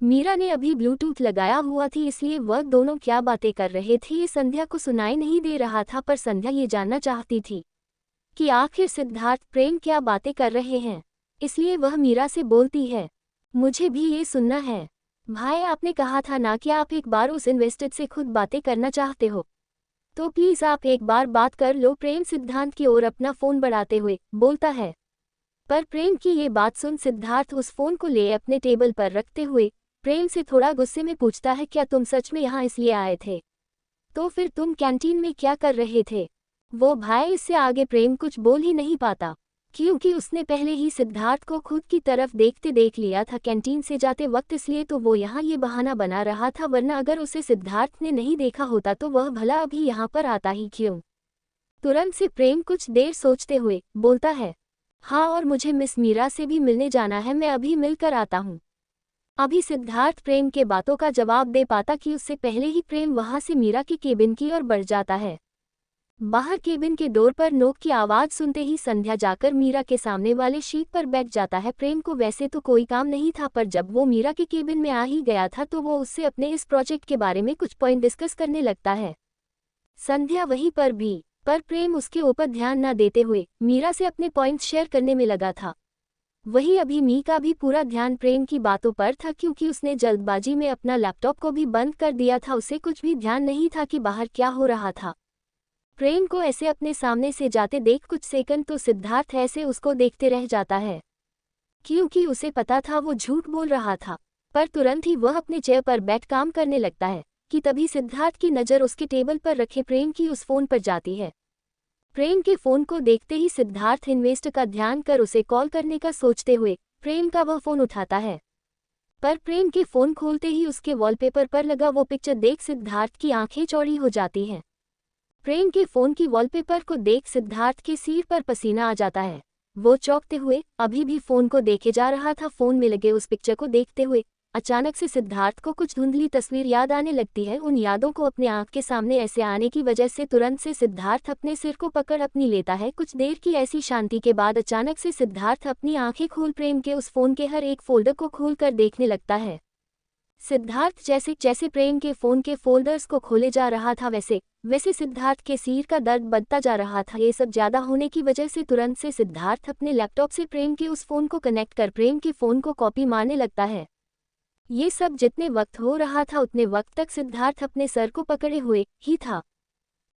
मीरा ने अभी ब्लूटूथ लगाया हुआ थी इसलिए वह दोनों क्या बातें कर रहे थे ये संध्या को सुनाई नहीं दे रहा था, पर संध्या ये जानना चाहती थी कि आखिर सिद्धार्थ प्रेम क्या बातें कर रहे हैं। इसलिए वह मीरा से बोलती है, मुझे भी ये सुनना है। भाई आपने कहा था ना कि आप एक बार उस इन्वेस्टेड से खुद बातें करना चाहते हो, तो प्लीज आप एक बार बात कर लो। प्रेम सिद्धार्थ की ओर अपना फोन बढ़ाते हुए बोलता है। पर प्रेम की ये बात सुन सिद्धार्थ उस फोन को ले अपने टेबल पर रखते हुए प्रेम से थोड़ा गुस्से में पूछता है, क्या तुम सच में यहाँ इसलिए आए थे? तो फिर तुम कैंटीन में क्या कर रहे थे? वो भाई इससे आगे प्रेम कुछ बोल ही नहीं पाता क्योंकि उसने पहले ही सिद्धार्थ को खुद की तरफ देखते देख लिया था कैंटीन से जाते वक्त, इसलिए तो वो यहाँ ये बहाना बना रहा था, वरना अगर उसे सिद्धार्थ ने नहीं देखा होता तो वह भला अभी यहाँ पर आता ही क्यों? तुरंत से प्रेम कुछ देर सोचते हुए बोलता है, हाँ और मुझे मिस मीरा से भी मिलने जाना है, मैं अभी मिलकर आता हूँ। अभी सिद्धार्थ प्रेम के बातों का जवाब दे पाता कि उससे पहले ही प्रेम वहां से मीरा के केबिन की ओर बढ़ जाता है। बाहर केबिन के डोर पर नोक की आवाज सुनते ही संध्या जाकर मीरा के सामने वाले शीट पर बैठ जाता है। प्रेम को वैसे तो कोई काम नहीं था, पर जब वो मीरा के केबिन में आ ही गया था तो वो उससे अपने इस प्रोजेक्ट के बारे में कुछ पॉइंट डिस्कस करने लगता है। संध्या वहीं पर भी, पर प्रेम उसके ऊपर ध्यान न देते हुए मीरा से अपने पॉइंट शेयर करने में लगा था। वही अभी मी का भी पूरा ध्यान प्रेम की बातों पर था क्योंकि उसने जल्दबाजी में अपना लैपटॉप को भी बंद कर दिया था, उसे कुछ भी ध्यान नहीं था कि बाहर क्या हो रहा था। प्रेम को ऐसे अपने सामने से जाते देख कुछ सेकंड तो सिद्धार्थ ऐसे उसको देखते रह जाता है क्योंकि उसे पता था वो झूठ बोल रहा था, पर तुरंत ही वह अपने चेयर पर बैठ काम करने लगता है कि तभी सिद्धार्थ की नज़र उसके टेबल पर रखे प्रेम की उस फोन पर जाती है। प्रेम के फोन को देखते ही सिद्धार्थ इन्वेस्ट का ध्यान कर उसे कॉल करने का सोचते हुए प्रेम का वह फोन उठाता है, पर प्रेम के फोन खोलते ही उसके वॉलपेपर पर लगा वो पिक्चर देख सिद्धार्थ की आंखें चौड़ी हो जाती हैं। प्रेम के फोन की वॉलपेपर को देख सिद्धार्थ के सिर पर पसीना आ जाता है। वो चौंकते हुए अभी भी फोन को देखे जा रहा था। फोन में लगे उस पिक्चर को देखते हुए अचानक से सिद्धार्थ को कुछ धुंधली तस्वीर याद आने लगती है। उन यादों को अपने आंख के सामने ऐसे आने की वजह से तुरंत से सिद्धार्थ अपने सिर को पकड़ अपनी लेता है। कुछ देर की ऐसी शांति के बाद अचानक से सिद्धार्थ अपनी आंखें खोल प्रेम के उस फोन के हर एक फोल्डर को खोलकर देखने लगता है। सिद्धार्थ जैसे जैसे प्रेम के फोन के फोल्डर्स को खोले जा रहा था वैसे वैसे सिद्धार्थ के सिर का दर्द बढ़ता जा रहा था। ये सब ज्यादा होने की वजह से तुरंत से सिद्धार्थ अपने लैपटॉप से प्रेम के उस फोन को कनेक्ट कर प्रेम के फोन को कॉपी मारने लगता है। ये सब जितने वक्त हो रहा था उतने वक्त तक सिद्धार्थ अपने सर को पकड़े हुए ही था।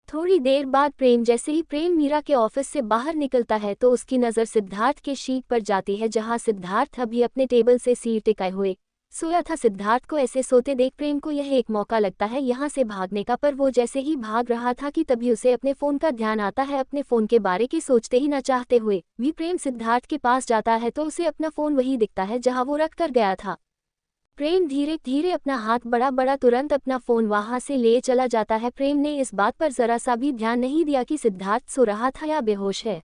थोड़ी देर बाद जैसे ही प्रेम मीरा के ऑफिस से बाहर निकलता है तो उसकी नज़र सिद्धार्थ के शीट पर जाती है जहां सिद्धार्थ अभी अपने टेबल से सिर टिकाए हुए सोया था। सिद्धार्थ को ऐसे सोते देख प्रेम को यह एक मौका लगता है यहाँ से भागने का, पर वो जैसे ही भाग रहा था कि तभी उसे अपने फ़ोन का ध्यान आता है। अपने फ़ोन के बारे की सोचते ही न चाहते हुए भी प्रेम सिद्धार्थ के पास जाता है तो उसे अपना फ़ोन वही दिखता है जहाँ वो रख कर गया था। प्रेम धीरे धीरे अपना हाथ बड़ा तुरंत अपना फ़ोन वहाँ से ले चला जाता है। प्रेम ने इस बात पर ज़रा सा भी ध्यान नहीं दिया कि सिद्धार्थ सो रहा था या बेहोश है।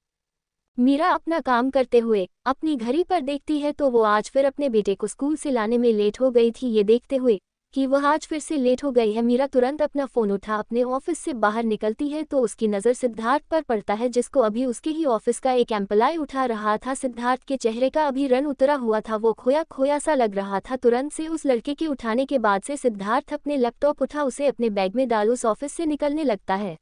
मीरा अपना काम करते हुए अपनी घड़ी पर देखती है तो वो आज फिर अपने बेटे को स्कूल से लाने में लेट हो गई थी। ये देखते हुए कि वह आज फिर से लेट हो गई है मीरा तुरंत अपना फ़ोन उठा अपने ऑफिस से बाहर निकलती है तो उसकी नज़र सिद्धार्थ पर पड़ता है जिसको अभी उसके ही ऑफिस का एक एम्प्लॉय उठा रहा था। सिद्धार्थ के चेहरे का अभी रंग उतरा हुआ था, वो खोया खोया सा लग रहा था। तुरंत से उस लड़के के उठाने के बाद से सिद्धार्थ अपने लैपटॉप उठा उसे अपने बैग में डाल उस ऑफिस से निकलने लगता है।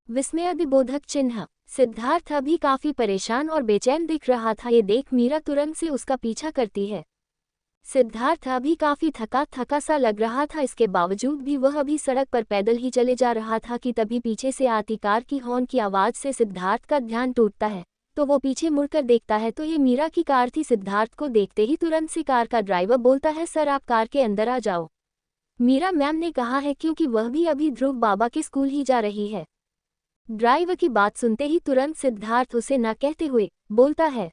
विस्मयादिबोधक चिन्ह। सिद्धार्थ अभी काफी परेशान और बेचैन दिख रहा था। ये देख मीरा तुरंत से उसका पीछा करती है। सिद्धार्थ अभी काफी थका थका सा लग रहा था, इसके बावजूद भी वह अभी सड़क पर पैदल ही चले जा रहा था कि तभी पीछे से आती कार की हॉर्न की आवाज से सिद्धार्थ का ध्यान टूटता है। तो वो पीछे मुड़कर देखता है तो ये मीरा की कार थी। सिद्धार्थ को देखते ही तुरंत से कार का ड्राइवर बोलता है, सर आप कार के अंदर आ जाओ। मीरा मैम ने कहा है, क्योंकि वह भी अभी ध्रुव बाबा के स्कूल ही जा रही है। ड्राइवर की बात सुनते ही तुरंत सिद्धार्थ उसे न कहते हुए बोलता है,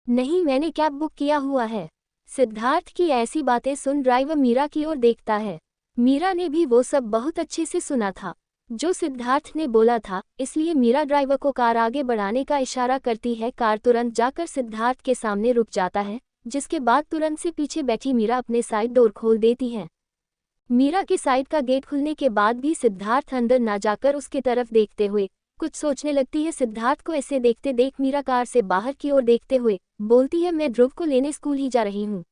नहीं मैंने कैब बुक किया हुआ है। सिद्धार्थ की ऐसी बातें सुन ड्राइवर मीरा की ओर देखता है। मीरा ने भी वो सब बहुत अच्छे से सुना था जो सिद्धार्थ ने बोला था, इसलिए मीरा ड्राइवर को कार आगे बढ़ाने का इशारा करती है। कार तुरंत जाकर सिद्धार्थ के सामने रुक जाता है, जिसके बाद तुरंत से पीछे बैठी मीरा अपने साइड डोर खोल देती है। मीरा की साइड का गेट खुलने के बाद भी सिद्धार्थ अंदर ना जाकर उसकी तरफ देखते हुए कुछ सोचने लगती है। सिद्धार्थ को ऐसे देखते देख मीरा कार से बाहर की ओर देखते हुए बोलती है, मैं ध्रुव को लेने स्कूल ही जा रही हूँ,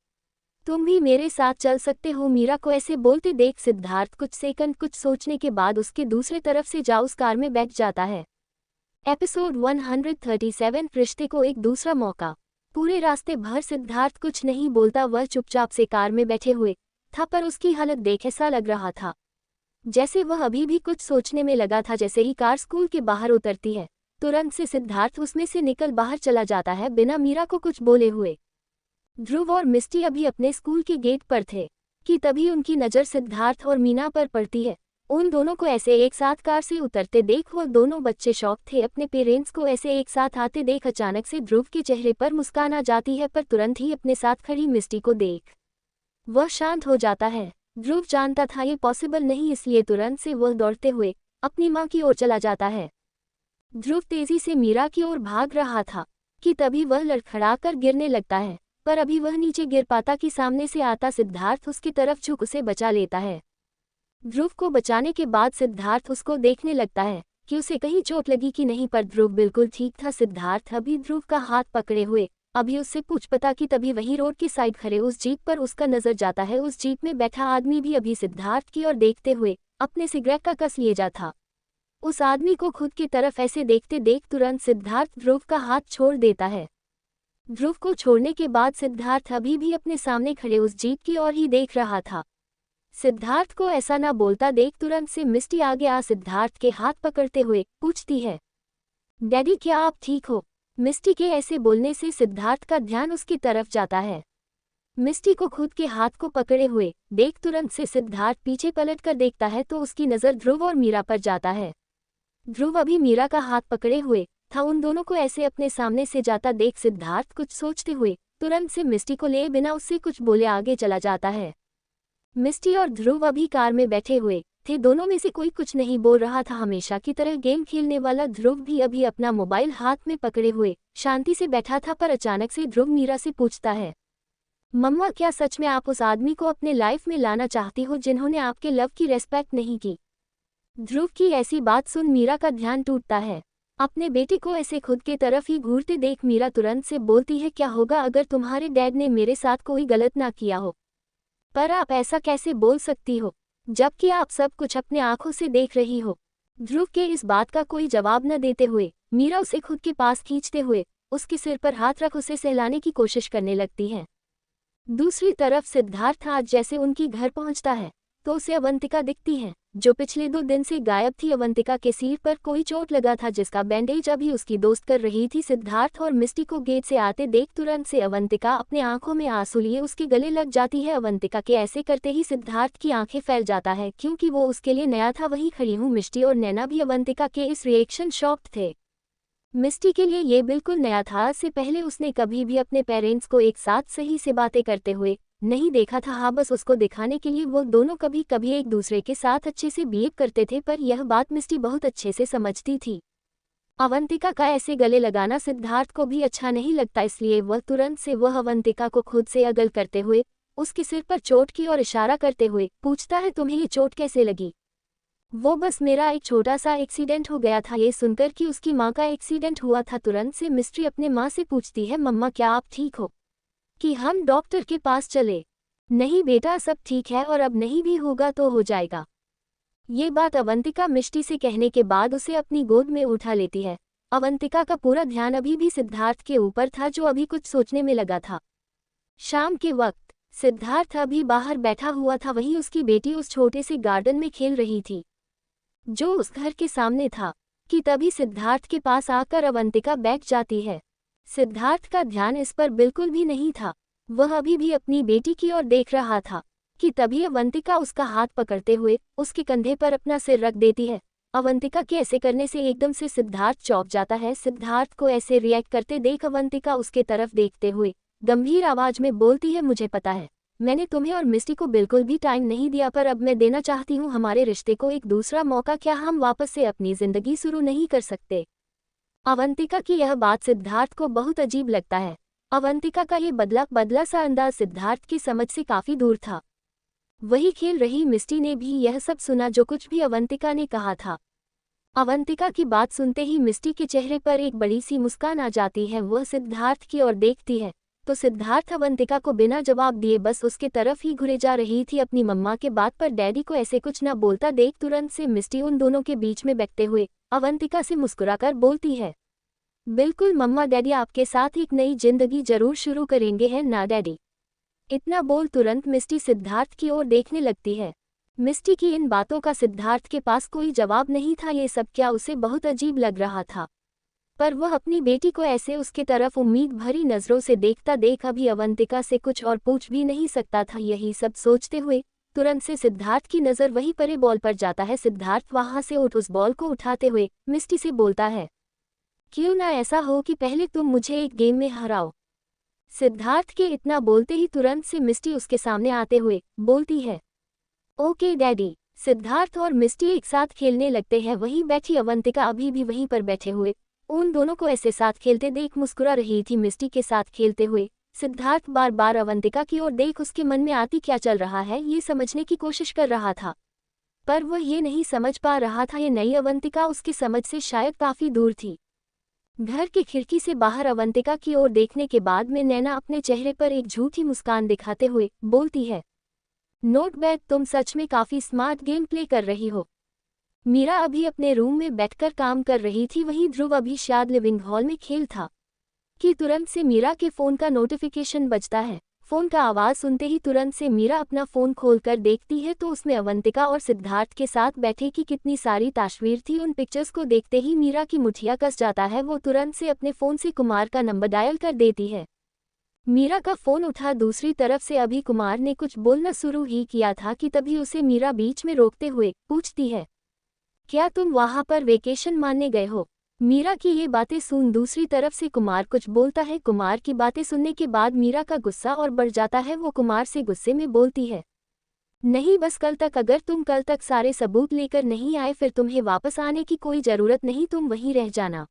तुम भी मेरे साथ चल सकते हो। मीरा को ऐसे बोलते देख सिद्धार्थ कुछ सेकंड कुछ सोचने के बाद उसके दूसरे तरफ से जा उस कार में बैठ जाता है। एपिसोड 137 रिश्ते को एक दूसरा मौका। पूरे रास्ते भर सिद्धार्थ कुछ नहीं बोलता, वह चुपचाप से कार में बैठे हुए था, पर उसकी हालत देख ऐसा लग रहा था जैसे वह अभी भी कुछ सोचने में लगा था। जैसे ही कार स्कूल के बाहर उतरती है तुरंत से सिद्धार्थ उसमें से निकल बाहर चला जाता है बिना मीरा को कुछ बोले हुए। ध्रुव और मिस्टी अभी अपने स्कूल के गेट पर थे कि तभी उनकी नज़र सिद्धार्थ और मीना पर पड़ती है। उन दोनों को ऐसे एक साथ कार से उतरते देख वह दोनों बच्चे शॉक थे। अपने पेरेंट्स को ऐसे एक साथ आते देख अचानक से ध्रुव के चेहरे पर मुस्कान आ जाती है, पर तुरंत ही अपने साथ खड़ी मिस्टी को देख वह शांत हो जाता है। ध्रुव जानता था ये पॉसिबल नहीं, इसलिए तुरंत से वह दौड़ते हुए अपनी मां की ओर चला जाता है। ध्रुव तेजी से मीरा की ओर भाग रहा था कि तभी वह लड़खड़ाकर गिरने लगता है, पर अभी वह नीचे गिर पाता कि सामने से आता सिद्धार्थ उसकी तरफ झुक उसे बचा लेता है। ध्रुव को बचाने के बाद सिद्धार्थ उसको देखने लगता है कि उसे कहीं चोट लगी कि नहीं, पर ध्रुव बिल्कुल ठीक था। सिद्धार्थ अभी ध्रुव का हाथ पकड़े हुए अभी उससे पूछ पता कि तभी वहीं रोड की साइड खड़े उस जीप पर उसका नजर जाता है। उस जीप में बैठा आदमी भी अभी सिद्धार्थ की ओर देखते हुए अपने सिगरेट का कस लिए जा था। उस आदमी को खुद की तरफ ऐसे देखते देख तुरंत सिद्धार्थ ध्रुव का हाथ छोड़ देता है। ध्रुव को छोड़ने के बाद सिद्धार्थ अभी भी अपने सामने खड़े उस जीप की ओर ही देख रहा था। सिद्धार्थ को ऐसा ना बोलता देख तुरंत से मिस्टी आगे आ सिद्धार्थ के हाथ पकड़ते हुए पूछती है, डैडी क्या आप ठीक हो? मिस्टी के ऐसे बोलने से सिद्धार्थ का ध्यान उसकी तरफ जाता है। मिस्टी को खुद के हाथ को पकड़े हुए देख तुरंत से सिद्धार्थ पीछे पलट कर देखता है तो उसकी नज़र ध्रुव और मीरा पर जाता है। ध्रुव अभी मीरा का हाथ पकड़े हुए था। उन दोनों को ऐसे अपने सामने से जाता देख सिद्धार्थ कुछ सोचते हुए तुरंत से मिस्टी को ले बिना उससे कुछ बोले आगे चला जाता है। मिस्टी और ध्रुव अभी कार में बैठे हुए थे, दोनों में से कोई कुछ नहीं बोल रहा था। हमेशा की तरह गेम खेलने वाला ध्रुव भी अभी अपना मोबाइल हाथ में पकड़े हुए शांति से बैठा था, पर अचानक से ध्रुव मीरा से पूछता है, मम्मा क्या सच में आप उस आदमी को अपने लाइफ में लाना चाहती हो जिन्होंने आपके लव की रेस्पेक्ट नहीं की? ध्रुव की ऐसी बात सुन मीरा का ध्यान टूटता है। अपने बेटे को ऐसे खुद के तरफ ही घूरते देख मीरा तुरंत से बोलती है, क्या होगा अगर तुम्हारे डैड ने मेरे साथ कोई गलत ना किया हो? पर आप ऐसा कैसे बोल सकती हो जबकि आप सब कुछ अपने आंखों से देख रही हो? ध्रुव के इस बात का कोई जवाब न देते हुए मीरा उसे खुद के पास खींचते हुए उसके सिर पर हाथ रख उसे सहलाने की कोशिश करने लगती है। दूसरी तरफ सिद्धार्थ आज जैसे उनकी घर पहुंचता है तो उसे अवंतिका दिखती है जो पिछले 2 दिन से गायब थी। अवंतिका के सिर पर कोई चोट लगा था जिसका बैंडेज अभी उसकी दोस्त कर रही थी। सिद्धार्थ और मिस्टी को गेट से आते देख तुरंत से अवंतिका अपने आंखों में आंसू लिए उसके गले लग जाती है। अवंतिका के ऐसे करते ही सिद्धार्थ की आंखें फैल जाता है क्योंकि वो उसके लिए नया था। वहीं खड़ी हूँ मिस्टी और नैना भी अवंतिका के इस रिएक्शन शॉक्ड थे। मिस्टी के लिए ये बिल्कुल नया था, इससे पहले उसने कभी भी अपने पेरेंट्स को एक साथ सही से बातें करते हुए नहीं देखा था। हाँ, बस उसको दिखाने के लिए वो दोनों कभी कभी एक दूसरे के साथ अच्छे से बिहेव करते थे, पर यह बात मिस्टी बहुत अच्छे से समझती थी। अवंतिका का ऐसे गले लगाना सिद्धार्थ को भी अच्छा नहीं लगता, इसलिए वह तुरंत से वह अवंतिका को खुद से अगल करते हुए उसके सिर पर चोट की ओर इशारा करते हुए पूछता है, तुम्हें ये चोट कैसे लगी? वो बस मेरा एक छोटा सा एक्सीडेंट हो गया था। ये सुनकर कि उसकी माँ का एक्सीडेंट हुआ था तुरंत से मिस्ट्री अपने माँ से पूछती है, मम्मा क्या आप ठीक हो कि हम डॉक्टर के पास चले? नहीं बेटा, सब ठीक है और अब नहीं भी होगा तो हो जाएगा। ये बात अवंतिका मिस्टी से कहने के बाद उसे अपनी गोद में उठा लेती है। अवंतिका का पूरा ध्यान अभी भी सिद्धार्थ के ऊपर था, जो अभी कुछ सोचने में लगा था। शाम के वक्त सिद्धार्थ अभी बाहर बैठा हुआ था, वहीं उसकी बेटी उस छोटे से गार्डन में खेल रही थी जो उस घर के सामने था, कि तभी सिद्धार्थ के पास आकर अवंतिका बैठ जाती है। सिद्धार्थ का ध्यान इस पर बिल्कुल भी नहीं था, वह अभी भी अपनी बेटी की ओर देख रहा था, कि तभी अवंतिका उसका हाथ पकड़ते हुए उसके कंधे पर अपना सिर रख देती है। अवंतिका के ऐसे करने से एकदम से सिद्धार्थ चौंक जाता है। सिद्धार्थ को ऐसे रिएक्ट करते देख अवंतिका उसके तरफ देखते हुए गंभीर आवाज में बोलती है, मुझे पता है मैंने तुम्हें और मिस्टी को बिल्कुल भी टाइम नहीं दिया, पर अब मैं देना चाहती हूँ हमारे रिश्ते को एक दूसरा मौका। क्या हम वापस से अपनी जिंदगी शुरू नहीं कर सकते? अवंतिका की यह बात सिद्धार्थ को बहुत अजीब लगता है। अवंतिका का ये बदला सा अंदाज सिद्धार्थ की समझ से काफी दूर था। वही खेल रही मिस्टी ने भी यह सब सुना जो कुछ भी अवंतिका ने कहा था। अवंतिका की बात सुनते ही मिस्टी के चेहरे पर एक बड़ी सी मुस्कान आ जाती है। वह सिद्धार्थ की ओर देखती है तो सिद्धार्थ अवंतिका को बिना जवाब दिए बस उसके तरफ ही घुरे जा रही थी। अपनी मम्मा के बात पर डैडी को ऐसे कुछ न बोलता देख तुरंत से मिस्टी उन दोनों के बीच में बैठते हुए अवंतिका से मुस्कुराकर बोलती है, बिल्कुल मम्मा, डैडी आपके साथ एक नई जिंदगी जरूर शुरू करेंगे, है ना डैडी? इतना बोल तुरंत मिस्टी सिद्धार्थ की ओर देखने लगती है। मिस्टी की इन बातों का सिद्धार्थ के पास कोई जवाब नहीं था। ये सब क्या उसे बहुत अजीब लग रहा था, पर वह अपनी बेटी को ऐसे उसके तरफ उम्मीद भरी नजरों से देखता देख अभी अवंतिका से कुछ और पूछ भी नहीं सकता था। यही सब सोचते हुए तुरंत से सिद्धार्थ की नज़र वहीं परे बॉल पर जाता है। सिद्धार्थ वहां से उठ उस बॉल को उठाते हुए मिस्टी से बोलता है, क्यों ना ऐसा हो कि पहले तुम मुझे एक गेम में हराओ। सिद्धार्थ के इतना बोलते ही तुरंत से मिस्टी उसके सामने आते हुए बोलती है, ओके डैडी। सिद्धार्थ और मिस्टी एक साथ खेलने लगते हैं। वहीं बैठी अवंतिका अभी भी वहीं पर बैठे हुए उन दोनों को ऐसे साथ खेलते देख मुस्कुरा रही थी। मिस्टी के साथ खेलते हुए सिद्धार्थ बार बार अवंतिका की ओर देख उसके मन में आती क्या चल रहा है ये समझने की कोशिश कर रहा था, पर वह ये नहीं समझ पा रहा था। ये नई अवंतिका उसकी समझ से शायद काफी दूर थी। घर की खिड़की से बाहर अवंतिका की ओर देखने के बाद में नैना अपने चेहरे पर एक झूठी मुस्कान दिखाते हुए बोलती है, नोट बैड, तुम सच में काफी स्मार्ट गेम प्ले कर रही हो। मीरा अभी अपने रूम में बैठकर काम कर रही थी, वहीं ध्रुव अभी शायद लिविंग हॉल में खेल था कि तुरंत से मीरा के फोन का नोटिफिकेशन बजता है। फोन का आवाज सुनते ही तुरंत से मीरा अपना फोन खोलकर देखती है तो उसमें अवंतिका और सिद्धार्थ के साथ बैठे की कितनी सारी तस्वीर थी। उन पिक्चर्स को देखते ही मीरा की मुठिया कस जाता है। वो तुरंत से अपने फोन से कुमार का नंबर डायल कर देती है। मीरा का फोन उठा। दूसरी तरफ से अभी कुमार ने कुछ बोलना शुरू ही किया था कि तभी उसे मीरा बीच में रोकते हुए पूछती है, क्या तुम वहां पर वेकेशन मानने गए हो? मीरा की ये बातें सुन दूसरी तरफ से कुमार कुछ बोलता है। कुमार की बातें सुनने के बाद मीरा का गुस्सा और बढ़ जाता है। वो कुमार से गुस्से में बोलती है, नहीं बस कल तक, अगर तुम कल तक सारे सबूत लेकर नहीं आए फिर तुम्हें वापस आने की कोई जरूरत नहीं, तुम वहीं रह जाना।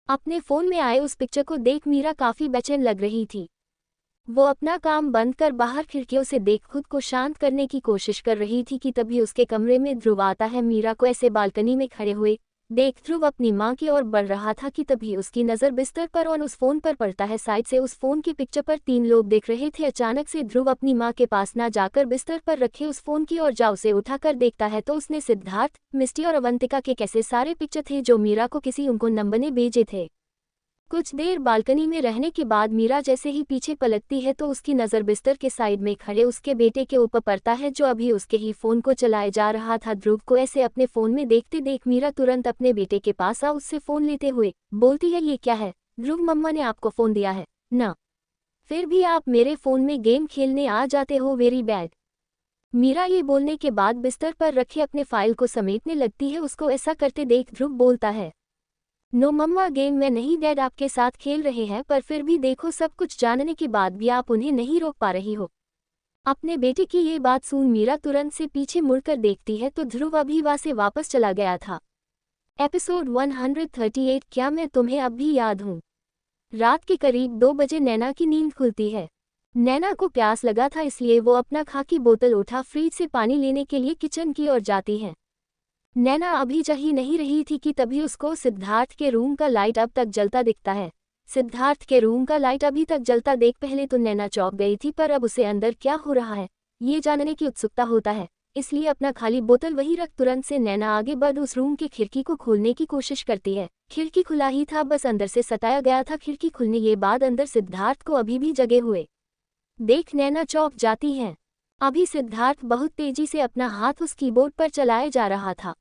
अपने फोन में आए उस पिक्चर को देख मीरा काफी बेचैन लग रही थी। वो अपना काम बंद कर बाहर खिड़कियों से देख खुद को शांत करने की कोशिश कर रही थी कि तभी उसके कमरे में ध्रुव आता है। मीरा को ऐसे बालकनी में खड़े हुए देख ध्रुव अपनी माँ की ओर बढ़ रहा था कि तभी उसकी नज़र बिस्तर पर और उस फोन पर पड़ता है। साइड से उस फोन की पिक्चर पर 3 लोग देख रहे थे। अचानक से ध्रुव अपनी माँ के पास ना जाकर बिस्तर पर रखे उस फोन की ओर जा उसे उठाकर देखता है तो उसने सिद्धार्थ, मिस्टी और अवंतिका के कैसे सारे पिक्चर थे जो मीरा को किसी उनको नंबर ने भेजे थे। कुछ देर बालकनी में रहने के बाद मीरा जैसे ही पीछे पलटती है तो उसकी नज़र बिस्तर के साइड में खड़े उसके बेटे के ऊपर पड़ता है जो अभी उसके ही फोन को चलाए जा रहा था। ध्रुव को ऐसे अपने फोन में देखते देख मीरा तुरंत अपने बेटे के पास आ उससे फोन लेते हुए बोलती है, ये क्या है ध्रुव, मम्मा ने आपको फोन दिया है ना, फिर भी आप मेरे फोन में गेम खेलने आ जाते हो, वेरी बैड। मीरा ये बोलने के बाद बिस्तर पर रखे अपने फाइल को समेटने लगती है। उसको ऐसा करते देख ध्रुव बोलता है, नो मम्मा, गेम में नहीं, डैड आपके साथ खेल रहे हैं, पर फिर भी देखो सब कुछ जानने के बाद भी आप उन्हें नहीं रोक पा रही हो। अपने बेटे की ये बात सुन मीरा तुरंत से पीछे मुड़कर देखती है तो ध्रुव अभी वहां से वापस चला गया था। एपिसोड 138, क्या मैं तुम्हें अब भी याद हूँ। रात के करीब 2 बजे नैना की नींद खुलती है। नैना को प्यास लगा था इसलिए वो अपना खाकी बोतल उठा फ्रिज से पानी लेने के लिए किचन की ओर जाती है। नैना अभी जा ही नहीं रही थी कि तभी उसको सिद्धार्थ के रूम का लाइट अब तक जलता दिखता है। सिद्धार्थ के रूम का लाइट अभी तक जलता देख पहले तो नैना चौंक गई थी, पर अब उसे अंदर क्या हो रहा है ये जानने की उत्सुकता होता है, इसलिए अपना खाली बोतल वहीं रख तुरंत से नैना आगे बढ़ उस रूम की खिड़की को खोलने की कोशिश करती है। खिड़की खुला ही था, बस अंदर से सटाया गया था। खिड़की खुलने के बाद अंदर सिद्धार्थ को अभी भी जगे हुए देख नैना चौंक जाती है। अभी सिद्धार्थ बहुत तेजी से अपना हाथ उस कीबोर्ड पर चलाए जा रहा था।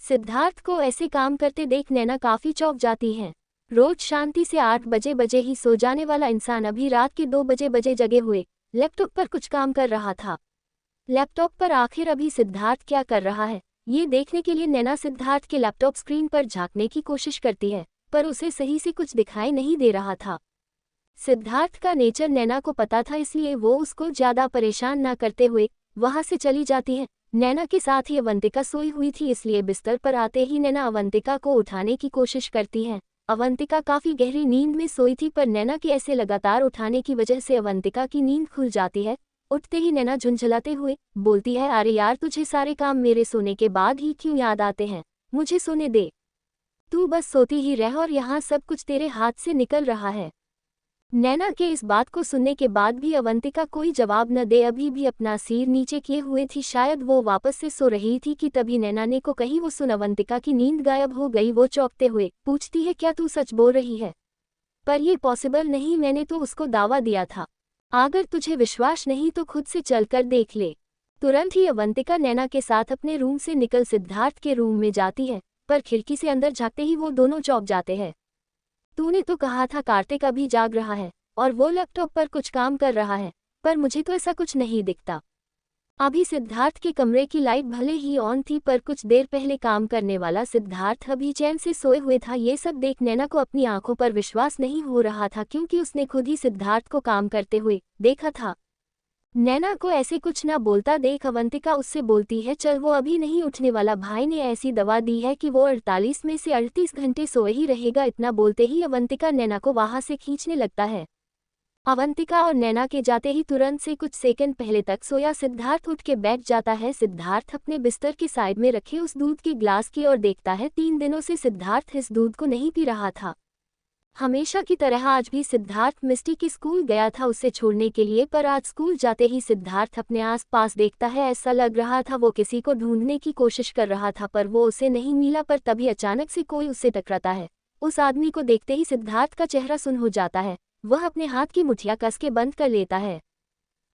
सिद्धार्थ को ऐसे काम करते देख नैना काफी चौंक जाती है। रोज शांति से 8 बजे ही सो जाने वाला इंसान अभी रात के 2 बजे जगे हुए लैपटॉप पर कुछ काम कर रहा था। लैपटॉप पर आखिर अभी सिद्धार्थ क्या कर रहा है, ये देखने के लिए नैना सिद्धार्थ के लैपटॉप स्क्रीन पर झांकने की कोशिश करती है, पर उसे सही से कुछ दिखाई नहीं दे रहा था। सिद्धार्थ का नेचर नैना को पता था, इसलिए वो उसको ज्यादा परेशान न करते हुए वहां से चली जाती है। नैना के साथ ही अवंतिका सोई हुई थी, इसलिए बिस्तर पर आते ही नैना अवंतिका को उठाने की कोशिश करती है। अवंतिका काफी गहरी नींद में सोई थी, पर नैना के ऐसे लगातार उठाने की वजह से अवंतिका की नींद खुल जाती है। उठते ही नैना झुंझलाते हुए बोलती है, अरे यार, तुझे सारे काम मेरे सोने के बाद ही क्यों याद आते हैं? मुझे सोने दे, तू बस सोती ही रह और यहाँ सब कुछ तेरे हाथ से निकल रहा है। नैना के इस बात को सुनने के बाद भी अवंतिका कोई जवाब न दे अभी भी अपना सिर नीचे किए हुए थी। शायद वो वापस से सो रही थी कि तभी नैना ने को कही वो सुन अवंतिका की नींद गायब हो गई। वो चौंकते हुए पूछती है, क्या तू सच बोल रही है? पर ये पॉसिबल नहीं, मैंने तो उसको दावा दिया था। अगर तुझे विश्वास नहीं तो खुद से चलकर देख ले। तुरंत ही अवंतिका नैना के साथ अपने रूम से निकल सिद्धार्थ के रूम में जाती है, पर खिड़की से अंदर झांकते ही वो दोनों चौंक जाते हैं। तूने तो कहा था कार्तिक अभी जाग रहा है और वो लैपटॉप पर कुछ काम कर रहा है, पर मुझे तो ऐसा कुछ नहीं दिखता। अभी सिद्धार्थ के कमरे की लाइट भले ही ऑन थी, पर कुछ देर पहले काम करने वाला सिद्धार्थ अभी चैन से सोए हुए था। ये सब देख नैना को अपनी आंखों पर विश्वास नहीं हो रहा था, क्योंकि उसने खुद ही सिद्धार्थ को काम करते हुए देखा था। नैना को ऐसे कुछ ना बोलता देख अवंतिका उससे बोलती है, चल, वो अभी नहीं उठने वाला। भाई ने ऐसी दवा दी है कि वो 48 में से 38 घंटे सोए ही रहेगा। इतना बोलते ही अवंतिका नैना को वहां से खींचने लगता है। अवंतिका और नैना के जाते ही तुरंत से कुछ सेकंड पहले तक सोया सिद्धार्थ उठ के बैठ जाता है। सिद्धार्थ अपने बिस्तर के साइड में रखे उस दूध के ग्लास की ओर देखता है। 3 दिनों से सिद्धार्थ इस दूध को नहीं पी रहा था। हमेशा की तरह आज भी सिद्धार्थ मिस्टी के स्कूल गया था उसे छोड़ने के लिए, पर आज स्कूल जाते ही सिद्धार्थ अपने आसपास देखता है। ऐसा लग रहा था वो किसी को ढूंढने की कोशिश कर रहा था, पर वो उसे नहीं मिला। पर तभी अचानक से कोई उससे टकराता है। उस आदमी को देखते ही सिद्धार्थ का चेहरा सुन्न हो जाता है। वह अपने हाथ की मुठ्ठियां कस के बंद कर लेता है।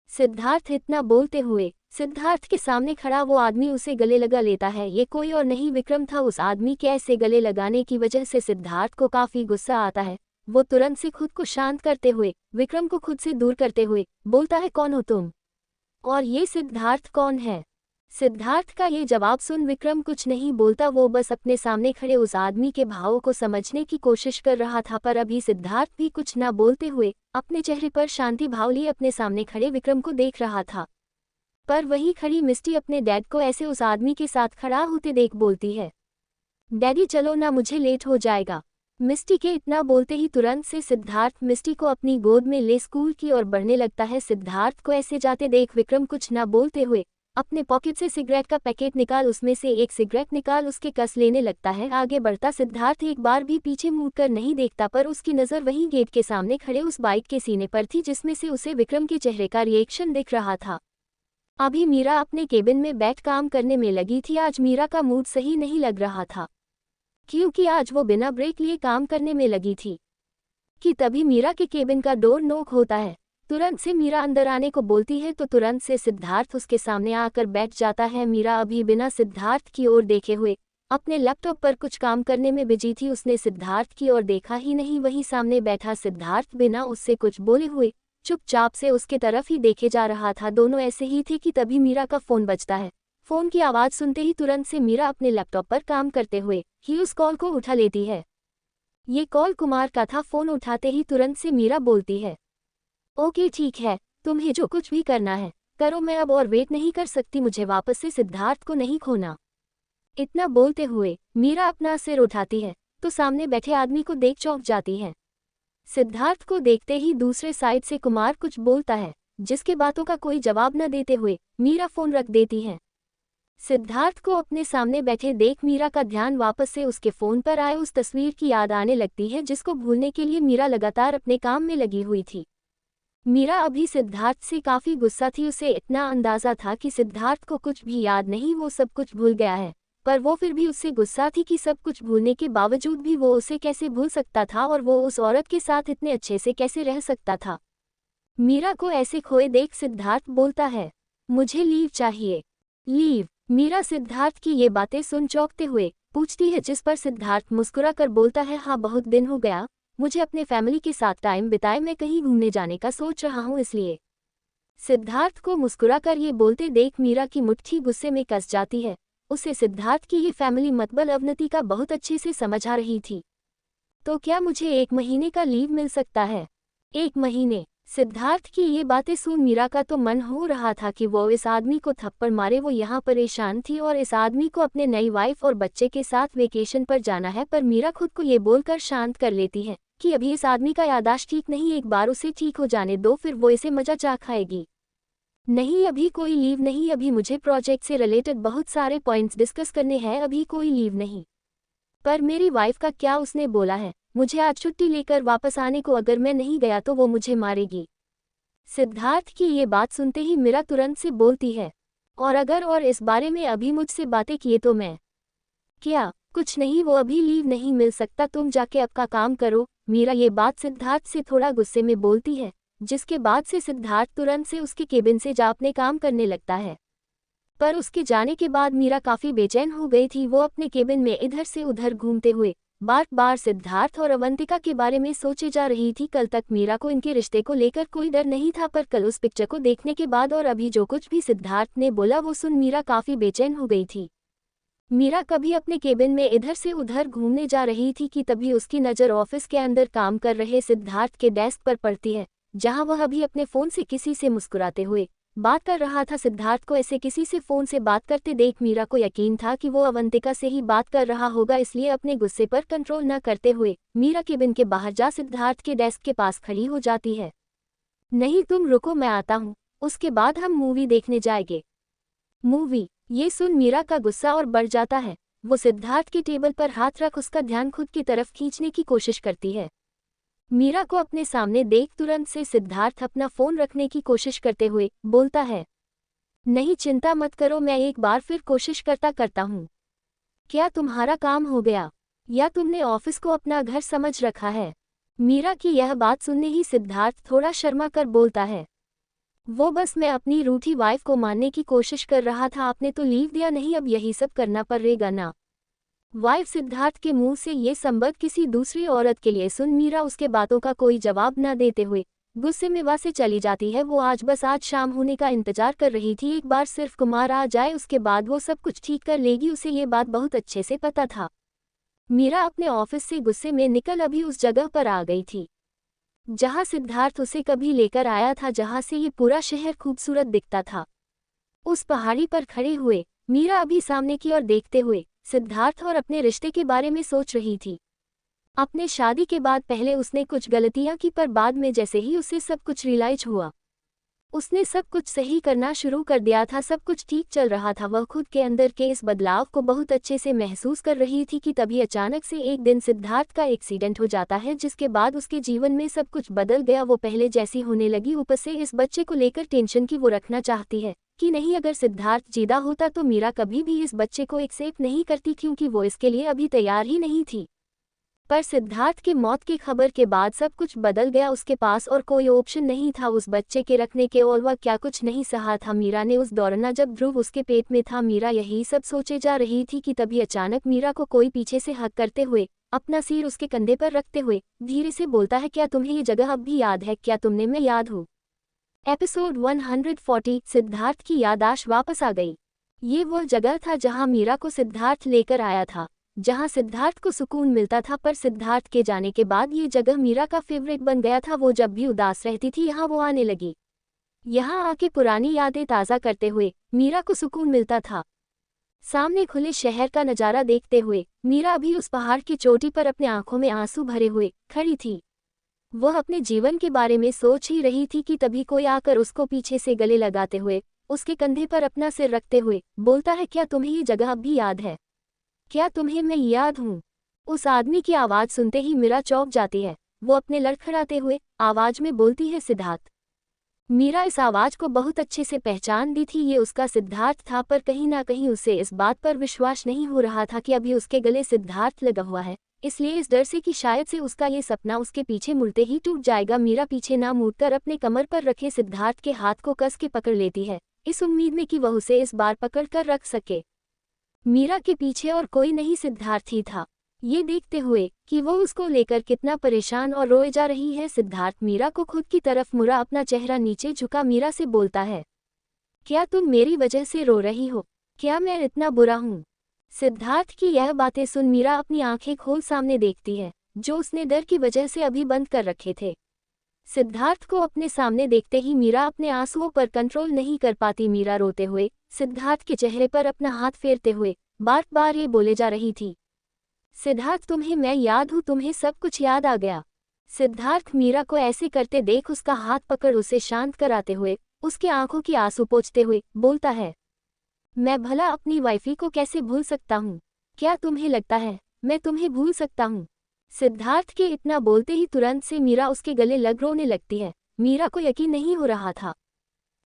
सिद्धार्थ इतना बोलते हुए सिद्धार्थ के सामने खड़ा वो आदमी उसे गले लगा लेता है। ये कोई और नहीं विक्रम था। उस आदमी के ऐसे गले लगाने की वजह से सिद्धार्थ को काफी गुस्सा आता है। वो तुरंत से खुद को शांत करते हुए विक्रम को खुद से दूर करते हुए बोलता है, कौन हो तुम? और ये सिद्धार्थ कौन है? सिद्धार्थ का ये जवाब सुन विक्रम कुछ नहीं बोलता। वो बस अपने सामने खड़े उस आदमी के भावों को समझने की कोशिश कर रहा था, पर अभी सिद्धार्थ भी कुछ न बोलते हुए अपने चेहरे पर शांति भाव लिए अपने सामने खड़े विक्रम को देख रहा था। पर वहीं खड़ी मिस्टी अपने डैड को ऐसे उस आदमी के साथ खड़ा होते देख बोलती है, डैडी चलो ना, मुझे लेट हो जाएगा। मिस्टी के इतना बोलते ही तुरंत से सिद्धार्थ मिस्टी को अपनी गोद में ले स्कूल की ओर बढ़ने लगता है। सिद्धार्थ को ऐसे जाते देख विक्रम कुछ न बोलते हुए अपने पॉकेट से सिगरेट का पैकेट निकाल उसमें से एक सिगरेट निकाल उसके कस लेने लगता है। आगे बढ़ता सिद्धार्थ एक बार भी पीछे मुड़कर नहीं देखता, पर उसकी नज़र वहीं गेट के सामने खड़े उस बाइक के सीने पर थी, जिसमें से उसे विक्रम के चेहरे का रिएक्शन दिख रहा था। अभी मीरा अपने केबिन में बैठ काम करने में लगी थी। आज मीरा का मूड सही नहीं लग रहा था, क्योंकि आज वो बिना ब्रेक लिए काम करने में लगी थी कि तभी मीरा के केबिन का डोर नॉक होता है। तुरंत से मीरा अंदर आने को बोलती है तो तुरंत से सिद्धार्थ उसके सामने आकर बैठ जाता है। मीरा अभी बिना सिद्धार्थ की ओर देखे हुए अपने लैपटॉप पर कुछ काम करने में बिजी थी। उसने सिद्धार्थ की ओर देखा ही नहीं, वहीं सामने बैठा सिद्धार्थ बिना उससे कुछ बोले हुए चुपचाप से उसके तरफ ही देखे जा रहा था। दोनों ऐसे ही थे कि तभी मीरा का फोन बजता है। फोन की आवाज़ सुनते ही तुरंत से मीरा अपने लैपटॉप पर काम करते हुए ही उस कॉल को उठा लेती है। ये कॉल कुमार का था। फोन उठाते ही तुरंत से मीरा बोलती है, ओके ठीक है, तुम्हें जो कुछ भी करना है करो, मैं अब और वेट नहीं कर सकती, मुझे वापस से सिद्धार्थ को नहीं खोना। इतना बोलते हुए मीरा अपना सिर उठाती है तो सामने बैठे आदमी को देख चौंक जाती है। सिद्धार्थ को देखते ही दूसरे साइड से कुमार कुछ बोलता है, जिसके बातों का कोई जवाब न देते हुए मीरा फोन रख देती है। सिद्धार्थ को अपने सामने बैठे देख मीरा का ध्यान वापस से उसके फोन पर आए उस तस्वीर की याद आने लगती है, जिसको भूलने के लिए मीरा लगातार अपने काम में लगी हुई थी। मीरा अभी सिद्धार्थ से काफी गुस्सा थी। उसे इतना अंदाजा था कि सिद्धार्थ को कुछ भी याद नहीं, वो सब कुछ भूल गया है। पर वो फिर भी उससे गुस्सा थी कि सब कुछ भूलने के बावजूद भी वो उसे कैसे भूल सकता था और वो उस औरत के साथ इतने अच्छे से कैसे रह सकता था। मीरा को ऐसे खोए देख सिद्धार्थ बोलता है, मुझे लीव चाहिए। लीव? मीरा सिद्धार्थ की ये बातें सुन चौंकते हुए पूछती है, जिस पर सिद्धार्थ मुस्कुरा कर बोलता है, हाँ बहुत दिन हो गया मुझे अपने फैमिली के साथ टाइम बिताए, मैं कहीं घूमने जाने का सोच रहा हूँ इसलिए। सिद्धार्थ को मुस्कुरा कर ये बोलते देख मीरा की मुट्ठी गुस्से में कस जाती है। उसे सिद्धार्थ की ये फैमिली मतबल अवनति का बहुत अच्छे से समझ आ रही थी। तो क्या मुझे 1 महीने का लीव मिल सकता है? 1 महीने? सिद्धार्थ की ये बातें सुन मीरा का तो मन हो रहा था कि वो इस आदमी को थप्पड़ मारे। वो यहाँ परेशान थी और इस आदमी को अपने नई वाइफ और बच्चे के साथ वेकेशन पर जाना है, पर मीरा खुद को ये बोलकर शांत कर लेती है कि अभी इस आदमी का याददाश्त ठीक नहीं, एक बार उसे ठीक हो जाने दो फिर वो इसे मजा चा खाएगी। नहीं, अभी कोई लीव नहीं, अभी मुझे प्रोजेक्ट से रिलेटेड बहुत सारे पॉइंट्स डिस्कस करने हैं, अभी कोई लीव नहीं। पर मेरी वाइफ का क्या, उसने बोला है मुझे आज छुट्टी लेकर वापस आने को, अगर मैं नहीं गया तो वो मुझे मारेगी। सिद्धार्थ की ये बात सुनते ही मीरा तुरंत से बोलती है, और इस बारे में अभी मुझसे बातें किए तो मैं क्या? कुछ नहीं, वो अभी लीव नहीं मिल सकता, तुम जाके आपका काम करो। मीरा ये बात सिद्धार्थ से थोड़ा गुस्से में बोलती है, जिसके बाद से सिद्धार्थ तुरंत से उसके केबिन से जा अपने काम करने लगता है। पर उसके जाने के बाद मीरा काफी बेचैन हो गई थी। वो अपने केबिन में इधर से उधर घूमते हुए बार बार सिद्धार्थ और अवंतिका के बारे में सोचे जा रही थी। कल तक मीरा को इनके रिश्ते को लेकर कोई डर नहीं था, पर कल उस पिक्चर को देखने के बाद और अभी जो कुछ भी सिद्धार्थ ने बोला वो सुन मीरा काफी बेचैन हो गई थी। मीरा कभी अपने केबिन में इधर से उधर घूमने जा रही थी कि तभी उसकी नज़र ऑफिस के अंदर काम कर रहे सिद्धार्थ के डेस्क पर पड़ती है, जहां वह अभी अपने फ़ोन से किसी से मुस्कुराते हुए बात कर रहा था। सिद्धार्थ को ऐसे किसी से फ़ोन से बात करते देख मीरा को यकीन था कि वो अवंतिका से ही बात कर रहा होगा, इसलिए अपने गुस्से पर कंट्रोल न करते हुए मीरा केबिन के बाहर जा सिद्धार्थ के डेस्क के पास खड़ी हो जाती है। नहीं, तुम रुको, मैं आता हूँ, उसके बाद हम मूवी देखने जाएंगे। मूवी? ये सुन मीरा का गुस्सा और बढ़ जाता है। वो सिद्धार्थ की टेबल पर हाथ रख उसका ध्यान खुद की तरफ खींचने की कोशिश करती है। मीरा को अपने सामने देख तुरंत से सिद्धार्थ अपना फोन रखने की कोशिश करते हुए बोलता है, नहीं चिंता मत करो, मैं एक बार फिर कोशिश करता हूँ। क्या तुम्हारा काम हो गया, या तुमने ऑफिस को अपना घर समझ रखा है? मीरा की यह बात सुनने ही सिद्धार्थ थोड़ा शर्मा कर बोलता है, वो बस मैं अपनी रूठी वाइफ को मानने की कोशिश कर रहा था, आपने तो लीव दिया नहीं, अब यही सब करना पड़ेगा ना। वाइफ? सिद्धार्थ के मुंह से ये संबंध किसी दूसरी औरत के लिए सुन मीरा उसके बातों का कोई जवाब न देते हुए गुस्से में वहां से चली जाती है। वो आज शाम होने का इंतजार कर रही थी, एक बार सिर्फ कुमार आ जाए उसके बाद वो सब कुछ ठीक कर लेगी, उसे ये बात बहुत अच्छे से पता था। मीरा अपने ऑफिस से गुस्से में निकल अभी उस जगह पर आ गई थी जहां सिद्धार्थ उसे कभी लेकर आया था, जहां से ये पूरा शहर खूबसूरत दिखता था। उस पहाड़ी पर खड़े हुए मीरा अभी सामने की ओर देखते हुए सिद्धार्थ और अपने रिश्ते के बारे में सोच रही थी। अपने शादी के बाद पहले उसने कुछ गलतियां की, पर बाद में जैसे ही उसे सब कुछ रियलाइज हुआ उसने सब कुछ सही करना शुरू कर दिया था, सब कुछ ठीक चल रहा था। वह खुद के अंदर के इस बदलाव को बहुत अच्छे से महसूस कर रही थी कि तभी अचानक से एक दिन सिद्धार्थ का एक्सीडेंट हो जाता है, जिसके बाद उसके जीवन में सब कुछ बदल गया। वो पहले जैसी होने लगी, ऊपर से इस बच्चे को लेकर टेंशन की वो रखना चाहती है कि नहीं, अगर सिद्धार्थ जिंदा होता तो मीरा कभी भी इस बच्चे को एक्सेप्ट नहीं करती, क्योंकि वो इसके लिए अभी तैयार ही नहीं थी। पर सिद्धार्थ के मौत की खबर के बाद सब कुछ बदल गया, उसके पास और कोई ऑप्शन नहीं था उस बच्चे के रखने के, और वह क्या कुछ नहीं सहा था मीरा ने उस दौरान जब ध्रुव उसके पेट में था। मीरा यही सब सोचे जा रही थी कि तभी अचानक मीरा को कोई पीछे से हक करते हुए अपना सिर उसके कंधे पर रखते हुए धीरे से बोलता है, क्या तुम्हें ये जगह अब भी याद है, क्या तुमने मैं याद हूँ? एपिसोड 140 सिद्धार्थ की याददाश्त वापस आ गई। ये वह जगह था जहां मीरा को सिद्धार्थ लेकर आया था, जहां सिद्धार्थ को सुकून मिलता था, पर सिद्धार्थ के जाने के बाद ये जगह मीरा का फेवरेट बन गया था। वो जब भी उदास रहती थी यहाँ वो आने लगी। यहाँ आके पुरानी यादें ताज़ा करते हुए मीरा को सुकून मिलता था। सामने खुले शहर का नज़ारा देखते हुए मीरा भी उस पहाड़ की चोटी पर अपने आंखों में आंसू भरे हुए खड़ी थी। वह अपने जीवन के बारे में सोच ही रही थी कि तभी कोई आकर उसको पीछे से गले लगाते हुए उसके कंधे पर अपना सिर रखते हुए बोलता है, क्या तुम्हें ये जगह अब भी याद है, क्या तुम्हें मैं याद हूँ? उस आदमी की आवाज़ सुनते ही मीरा चौंक जाती है। वो अपने लड़खड़ाते हुए आवाज में बोलती है, सिद्धार्थ। मीरा इस आवाज को बहुत अच्छे से पहचान दी थी, ये उसका सिद्धार्थ था, पर कहीं ना कहीं उसे इस बात पर विश्वास नहीं हो रहा था कि अभी उसके गले सिद्धार्थ लगा हुआ है, इसलिए इस डर से कि शायद से उसका ये सपना उसके पीछे मुड़ते ही टूट जाएगा, मीरा पीछे ना मुड़कर अपने कमर पर रखे सिद्धार्थ के हाथ को कस के पकड़ लेती है, इस उम्मीद में कि वह उसे इस बार पकड़ कर रख सके। मीरा के पीछे और कोई नहीं सिद्धार्थ ही था। ये देखते हुए कि वो उसको लेकर कितना परेशान और रोए जा रही है, सिद्धार्थ मीरा को खुद की तरफ मुड़ा, अपना चेहरा नीचे झुका मीरा से बोलता है, क्या तुम मेरी वजह से रो रही हो? क्या मैं इतना बुरा हूँ? सिद्धार्थ की यह बातें सुन मीरा अपनी आंखें खोल सामने देखती है, जो उसने डर की वजह से अभी बंद कर रखे थे। सिद्धार्थ को अपने सामने देखते ही मीरा अपने आंसुओं पर कंट्रोल नहीं कर पाती। मीरा रोते हुए सिद्धार्थ के चेहरे पर अपना हाथ फेरते हुए बार बार ये बोले जा रही थी, सिद्धार्थ तुम्हें मैं याद हूँ, तुम्हें सब कुछ याद आ गया। सिद्धार्थ मीरा को ऐसे करते देख उसका हाथ पकड़ उसे शांत कराते हुए उसके आंखों की आंसू पोंछते हुए बोलता है, मैं भला अपनी वाइफी को कैसे भूल सकता हूँ? क्या तुम्हें लगता है मैं तुम्हें भूल सकता हूँ? सिद्धार्थ के इतना बोलते ही तुरंत से मीरा उसके गले लग रोने लगती है। मीरा को यकीन नहीं हो रहा था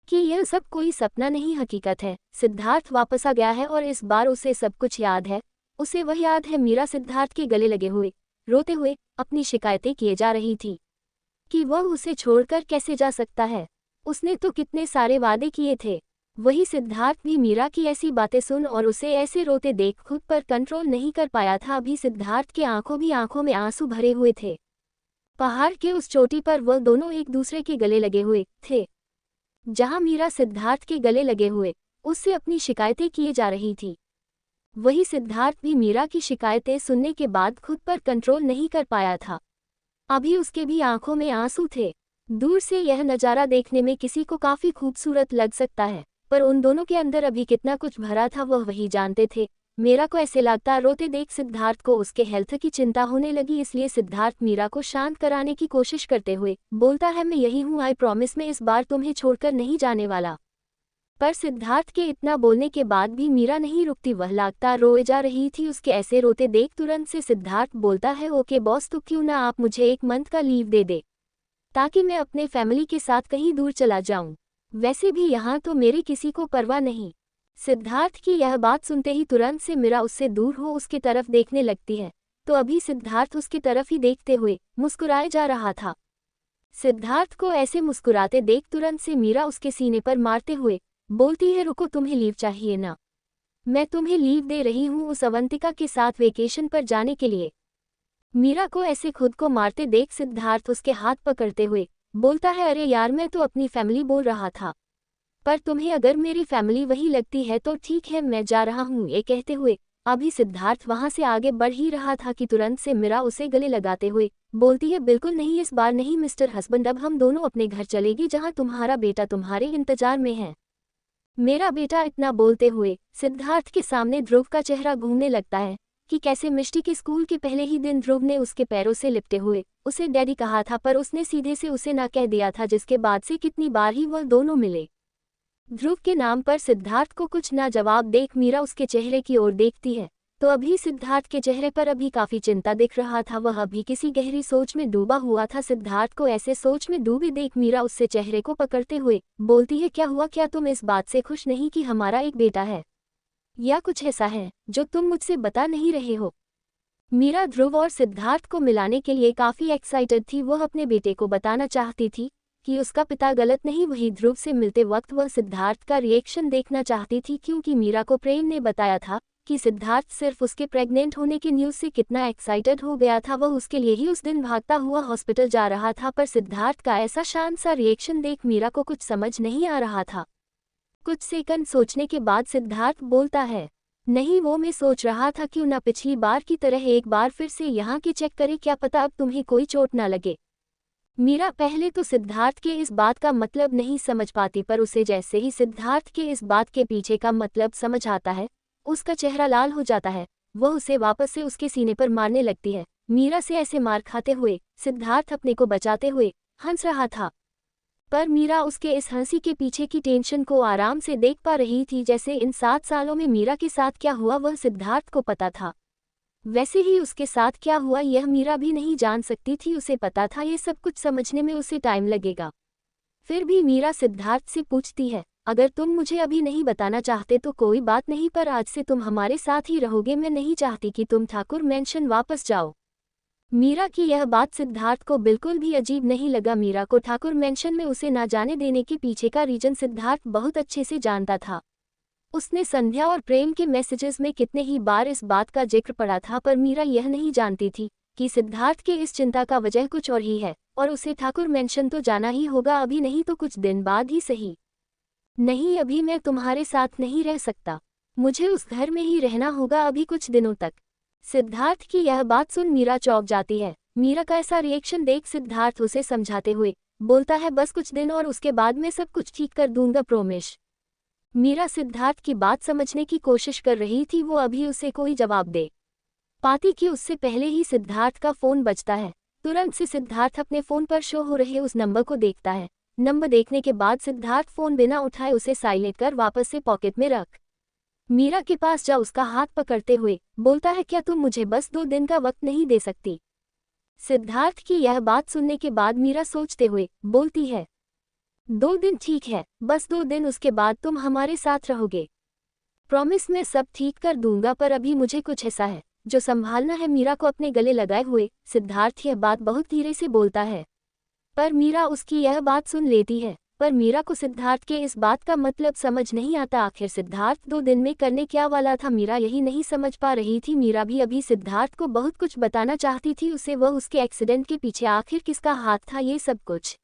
कि यह सब कोई सपना नहीं हकीकत है। सिद्धार्थ वापस आ गया है और इस बार उसे सब कुछ याद है। उसे वह याद है मीरा सिद्धार्थ के गले लगे हुए रोते हुए अपनी शिकायतें किए जा रही थी कि वह उसे छोड़कर कैसे जा सकता है। उसने तो कितने सारे वादे किए थे। वही सिद्धार्थ भी मीरा की ऐसी बातें सुन और उसे ऐसे रोते देख खुद पर कंट्रोल नहीं कर पाया था। अभी सिद्धार्थ के आंखों में आंसू भरे हुए थे। पहाड़ के उस चोटी पर वह दोनों एक दूसरे के गले लगे हुए थे। जहां मीरा सिद्धार्थ के गले लगे हुए उससे अपनी शिकायतें किए जा रही थी, वही सिद्धार्थ भी मीरा की शिकायतें सुनने के बाद खुद पर कंट्रोल नहीं कर पाया था। अभी उसके भी आंखों में आंसू थे। दूर से यह नज़ारा देखने में किसी को काफी खूबसूरत लग सकता है, पर उन दोनों के अंदर अभी कितना कुछ भरा था वह वही जानते थे। मीरा को ऐसे लगता रोते देख सिद्धार्थ को उसके हेल्थ की चिंता होने लगी, इसलिए सिद्धार्थ मीरा को शांत कराने की कोशिश करते हुए बोलता है, मैं यही हूँ, आई प्रॉमिस, मैं इस बार तुम्हें छोड़कर नहीं जाने वाला। पर सिद्धार्थ के इतना बोलने के बाद भी मीरा नहीं रुकती, वह लगातार रोए जा रही थी। उसके ऐसे रोते देख तुरंत से सिद्धार्थ बोलता है, ओके बॉस, तो क्यों ना आप मुझे एक मंथ का लीव दे दे ताकि मैं अपने फैमिली के साथ कहीं दूर चला जाऊं। वैसे भी यहाँ तो मेरी किसी को परवाह नहीं। सिद्धार्थ की यह बात सुनते ही तुरंत से मीरा उससे दूर हो उसकी तरफ देखने लगती है, तो अभी सिद्धार्थ उसकी तरफ ही देखते हुए मुस्कुराए जा रहा था। सिद्धार्थ को ऐसे मुस्कुराते देख तुरंत से मीरा उसके सीने पर मारते हुए बोलती है, रुको, तुम्हें लीव चाहिए ना? मैं तुम्हें लीव दे रही हूँ उस अवंतिका के साथ वेकेशन पर जाने के लिए। मीरा को ऐसे खुद को मारते देख सिद्धार्थ उसके हाथ पकड़ते हुए बोलता है, अरे यार, मैं तो अपनी फैमिली बोल रहा था, पर तुम्हें अगर मेरी फैमिली वही लगती है तो ठीक है, मैं जा रहा हूँ। ये कहते हुए अभी सिद्धार्थ वहां से आगे बढ़ ही रहा था कि तुरंत से मीरा उसे गले लगाते हुए बोलती है, बिल्कुल नहीं, इस बार नहीं मिस्टर हस्बैंड, अब हम दोनों अपने घर चलेगी जहाँ तुम्हारा बेटा तुम्हारे इंतजार में है। मेरा बेटा? इतना बोलते हुए सिद्धार्थ के सामने ध्रुव का चेहरा घूमने लगता है कि कैसे मिष्टी के स्कूल के पहले ही दिन ध्रुव ने उसके पैरों से लिपटे हुए उसे डैडी कहा था, पर उसने सीधे से उसे ना कह दिया था, जिसके बाद से कितनी बार ही वह दोनों मिले। ध्रुव के नाम पर सिद्धार्थ को कुछ ना जवाब देख मीरा उसके चेहरे की ओर देखती है, तो अभी सिद्धार्थ के चेहरे पर अभी काफी चिंता दिख रहा था। वह अभी किसी गहरी सोच में डूबा हुआ था। सिद्धार्थ को ऐसे सोच में डूबे देख मीरा उससे चेहरे को पकड़ते हुए बोलती है, क्या हुआ? क्या तुम इस बात से खुश नहीं कि हमारा एक बेटा है, या कुछ ऐसा है जो तुम मुझसे बता नहीं रहे हो? मीरा ध्रुव और सिद्धार्थ को मिलाने के लिए काफी एक्साइटेड थी। वह अपने बेटे को बताना चाहती थी कि उसका पिता गलत नहीं। वही ध्रुव से मिलते वक्त वह सिद्धार्थ का रिएक्शन देखना चाहती थी, क्योंकि मीरा को प्रेम ने बताया था कि सिद्धार्थ सिर्फ उसके प्रेग्नेंट होने की न्यूज़ से कितना एक्साइटेड हो गया था। वह उसके लिए ही उस दिन भागता हुआ हॉस्पिटल जा रहा था, पर सिद्धार्थ का ऐसा शांत सा रिएक्शन देख मीरा को कुछ समझ नहीं आ रहा था। कुछ सेकंड सोचने के बाद सिद्धार्थ बोलता है, नहीं, वो मैं सोच रहा था क्यों ना पिछली बार की तरह एक बार फिर से यहाँ की चेक करे, क्या पता अब तुम्हें कोई चोट ना लगे। मीरा पहले तो सिद्धार्थ के इस बात का मतलब नहीं समझ पाती, पर उसे जैसे ही सिद्धार्थ के इस बात के पीछे का मतलब समझ आता है, उसका चेहरा लाल हो जाता है। वह उसे वापस से उसके सीने पर मारने लगती है। मीरा से ऐसे मार खाते हुए सिद्धार्थ अपने को बचाते हुए हंस रहा था, पर मीरा उसके इस हंसी के पीछे की टेंशन को आराम से देख पा रही थी। जैसे इन 7 सालों में मीरा के साथ क्या हुआ वह सिद्धार्थ को पता था, वैसे ही उसके साथ क्या हुआ यह मीरा भी नहीं जान सकती थी। उसे पता था ये सब कुछ समझने में उसे टाइम लगेगा। फिर भी मीरा सिद्धार्थ से पूछती है, अगर तुम मुझे अभी नहीं बताना चाहते तो कोई बात नहीं, पर आज से तुम हमारे साथ ही रहोगे। मैं नहीं चाहती कि तुम ठाकुर मैंशन वापस जाओ। मीरा की यह बात सिद्धार्थ को बिल्कुल भी अजीब नहीं लगा। मीरा को ठाकुर मैंशन में उसे ना जाने देने के पीछे का रीजन सिद्धार्थ बहुत अच्छे से जानता था। उसने संध्या और प्रेम के मैसेजेस में कितने ही बार इस बात का जिक्र पड़ा था, पर मीरा यह नहीं जानती थी कि सिद्धार्थ के इस चिंता का वजह कुछ और ही है और उसे ठाकुर मैंशन तो जाना ही होगा, अभी नहीं तो कुछ दिन बाद ही सही। नहीं, अभी मैं तुम्हारे साथ नहीं रह सकता, मुझे उस घर में ही रहना होगा अभी कुछ दिनों तक। सिद्धार्थ की यह बात सुन मीरा चौंक जाती है। मीरा का ऐसा रिएक्शन देख सिद्धार्थ उसे समझाते हुए बोलता है, बस कुछ दिन और उसके बाद मैं सब कुछ ठीक कर दूंगा, प्रोमिस। मीरा सिद्धार्थ की बात समझने की कोशिश कर रही थी, वो अभी उसे कोई जवाब दे पाती कि उससे पहले ही सिद्धार्थ का फोन बजता है। तुरंत से सिद्धार्थ अपने फोन पर शो हो रहे उस नंबर को देखता है। नंबर देखने के बाद सिद्धार्थ फोन बिना उठाए उसे साइलेंट कर वापस से पॉकेट में रख मीरा के पास जा उसका हाथ पकड़ते हुए बोलता है, क्या तुम मुझे बस 2 दिन का वक्त नहीं दे सकती? सिद्धार्थ की यह बात सुनने के बाद मीरा सोचते हुए बोलती है, 2 दिन ठीक है, बस 2 दिन, उसके बाद तुम हमारे साथ रहोगे। प्रॉमिस, मैं सब ठीक कर दूंगा, पर अभी मुझे कुछ ऐसा है जो संभालना है। मीरा को अपने गले लगाए हुए सिद्धार्थ यह बात बहुत धीरे से बोलता है, पर मीरा उसकी यह बात सुन लेती है। पर मीरा को सिद्धार्थ के इस बात का मतलब समझ नहीं आता। आखिर सिद्धार्थ 2 दिन में करने क्या वाला था, मीरा यही नहीं समझ पा रही थी। मीरा भी अभी सिद्धार्थ को बहुत कुछ बताना चाहती थी उसे, वह उसके एक्सीडेंट के पीछे आखिर किसका हाथ था, ये सब कुछ।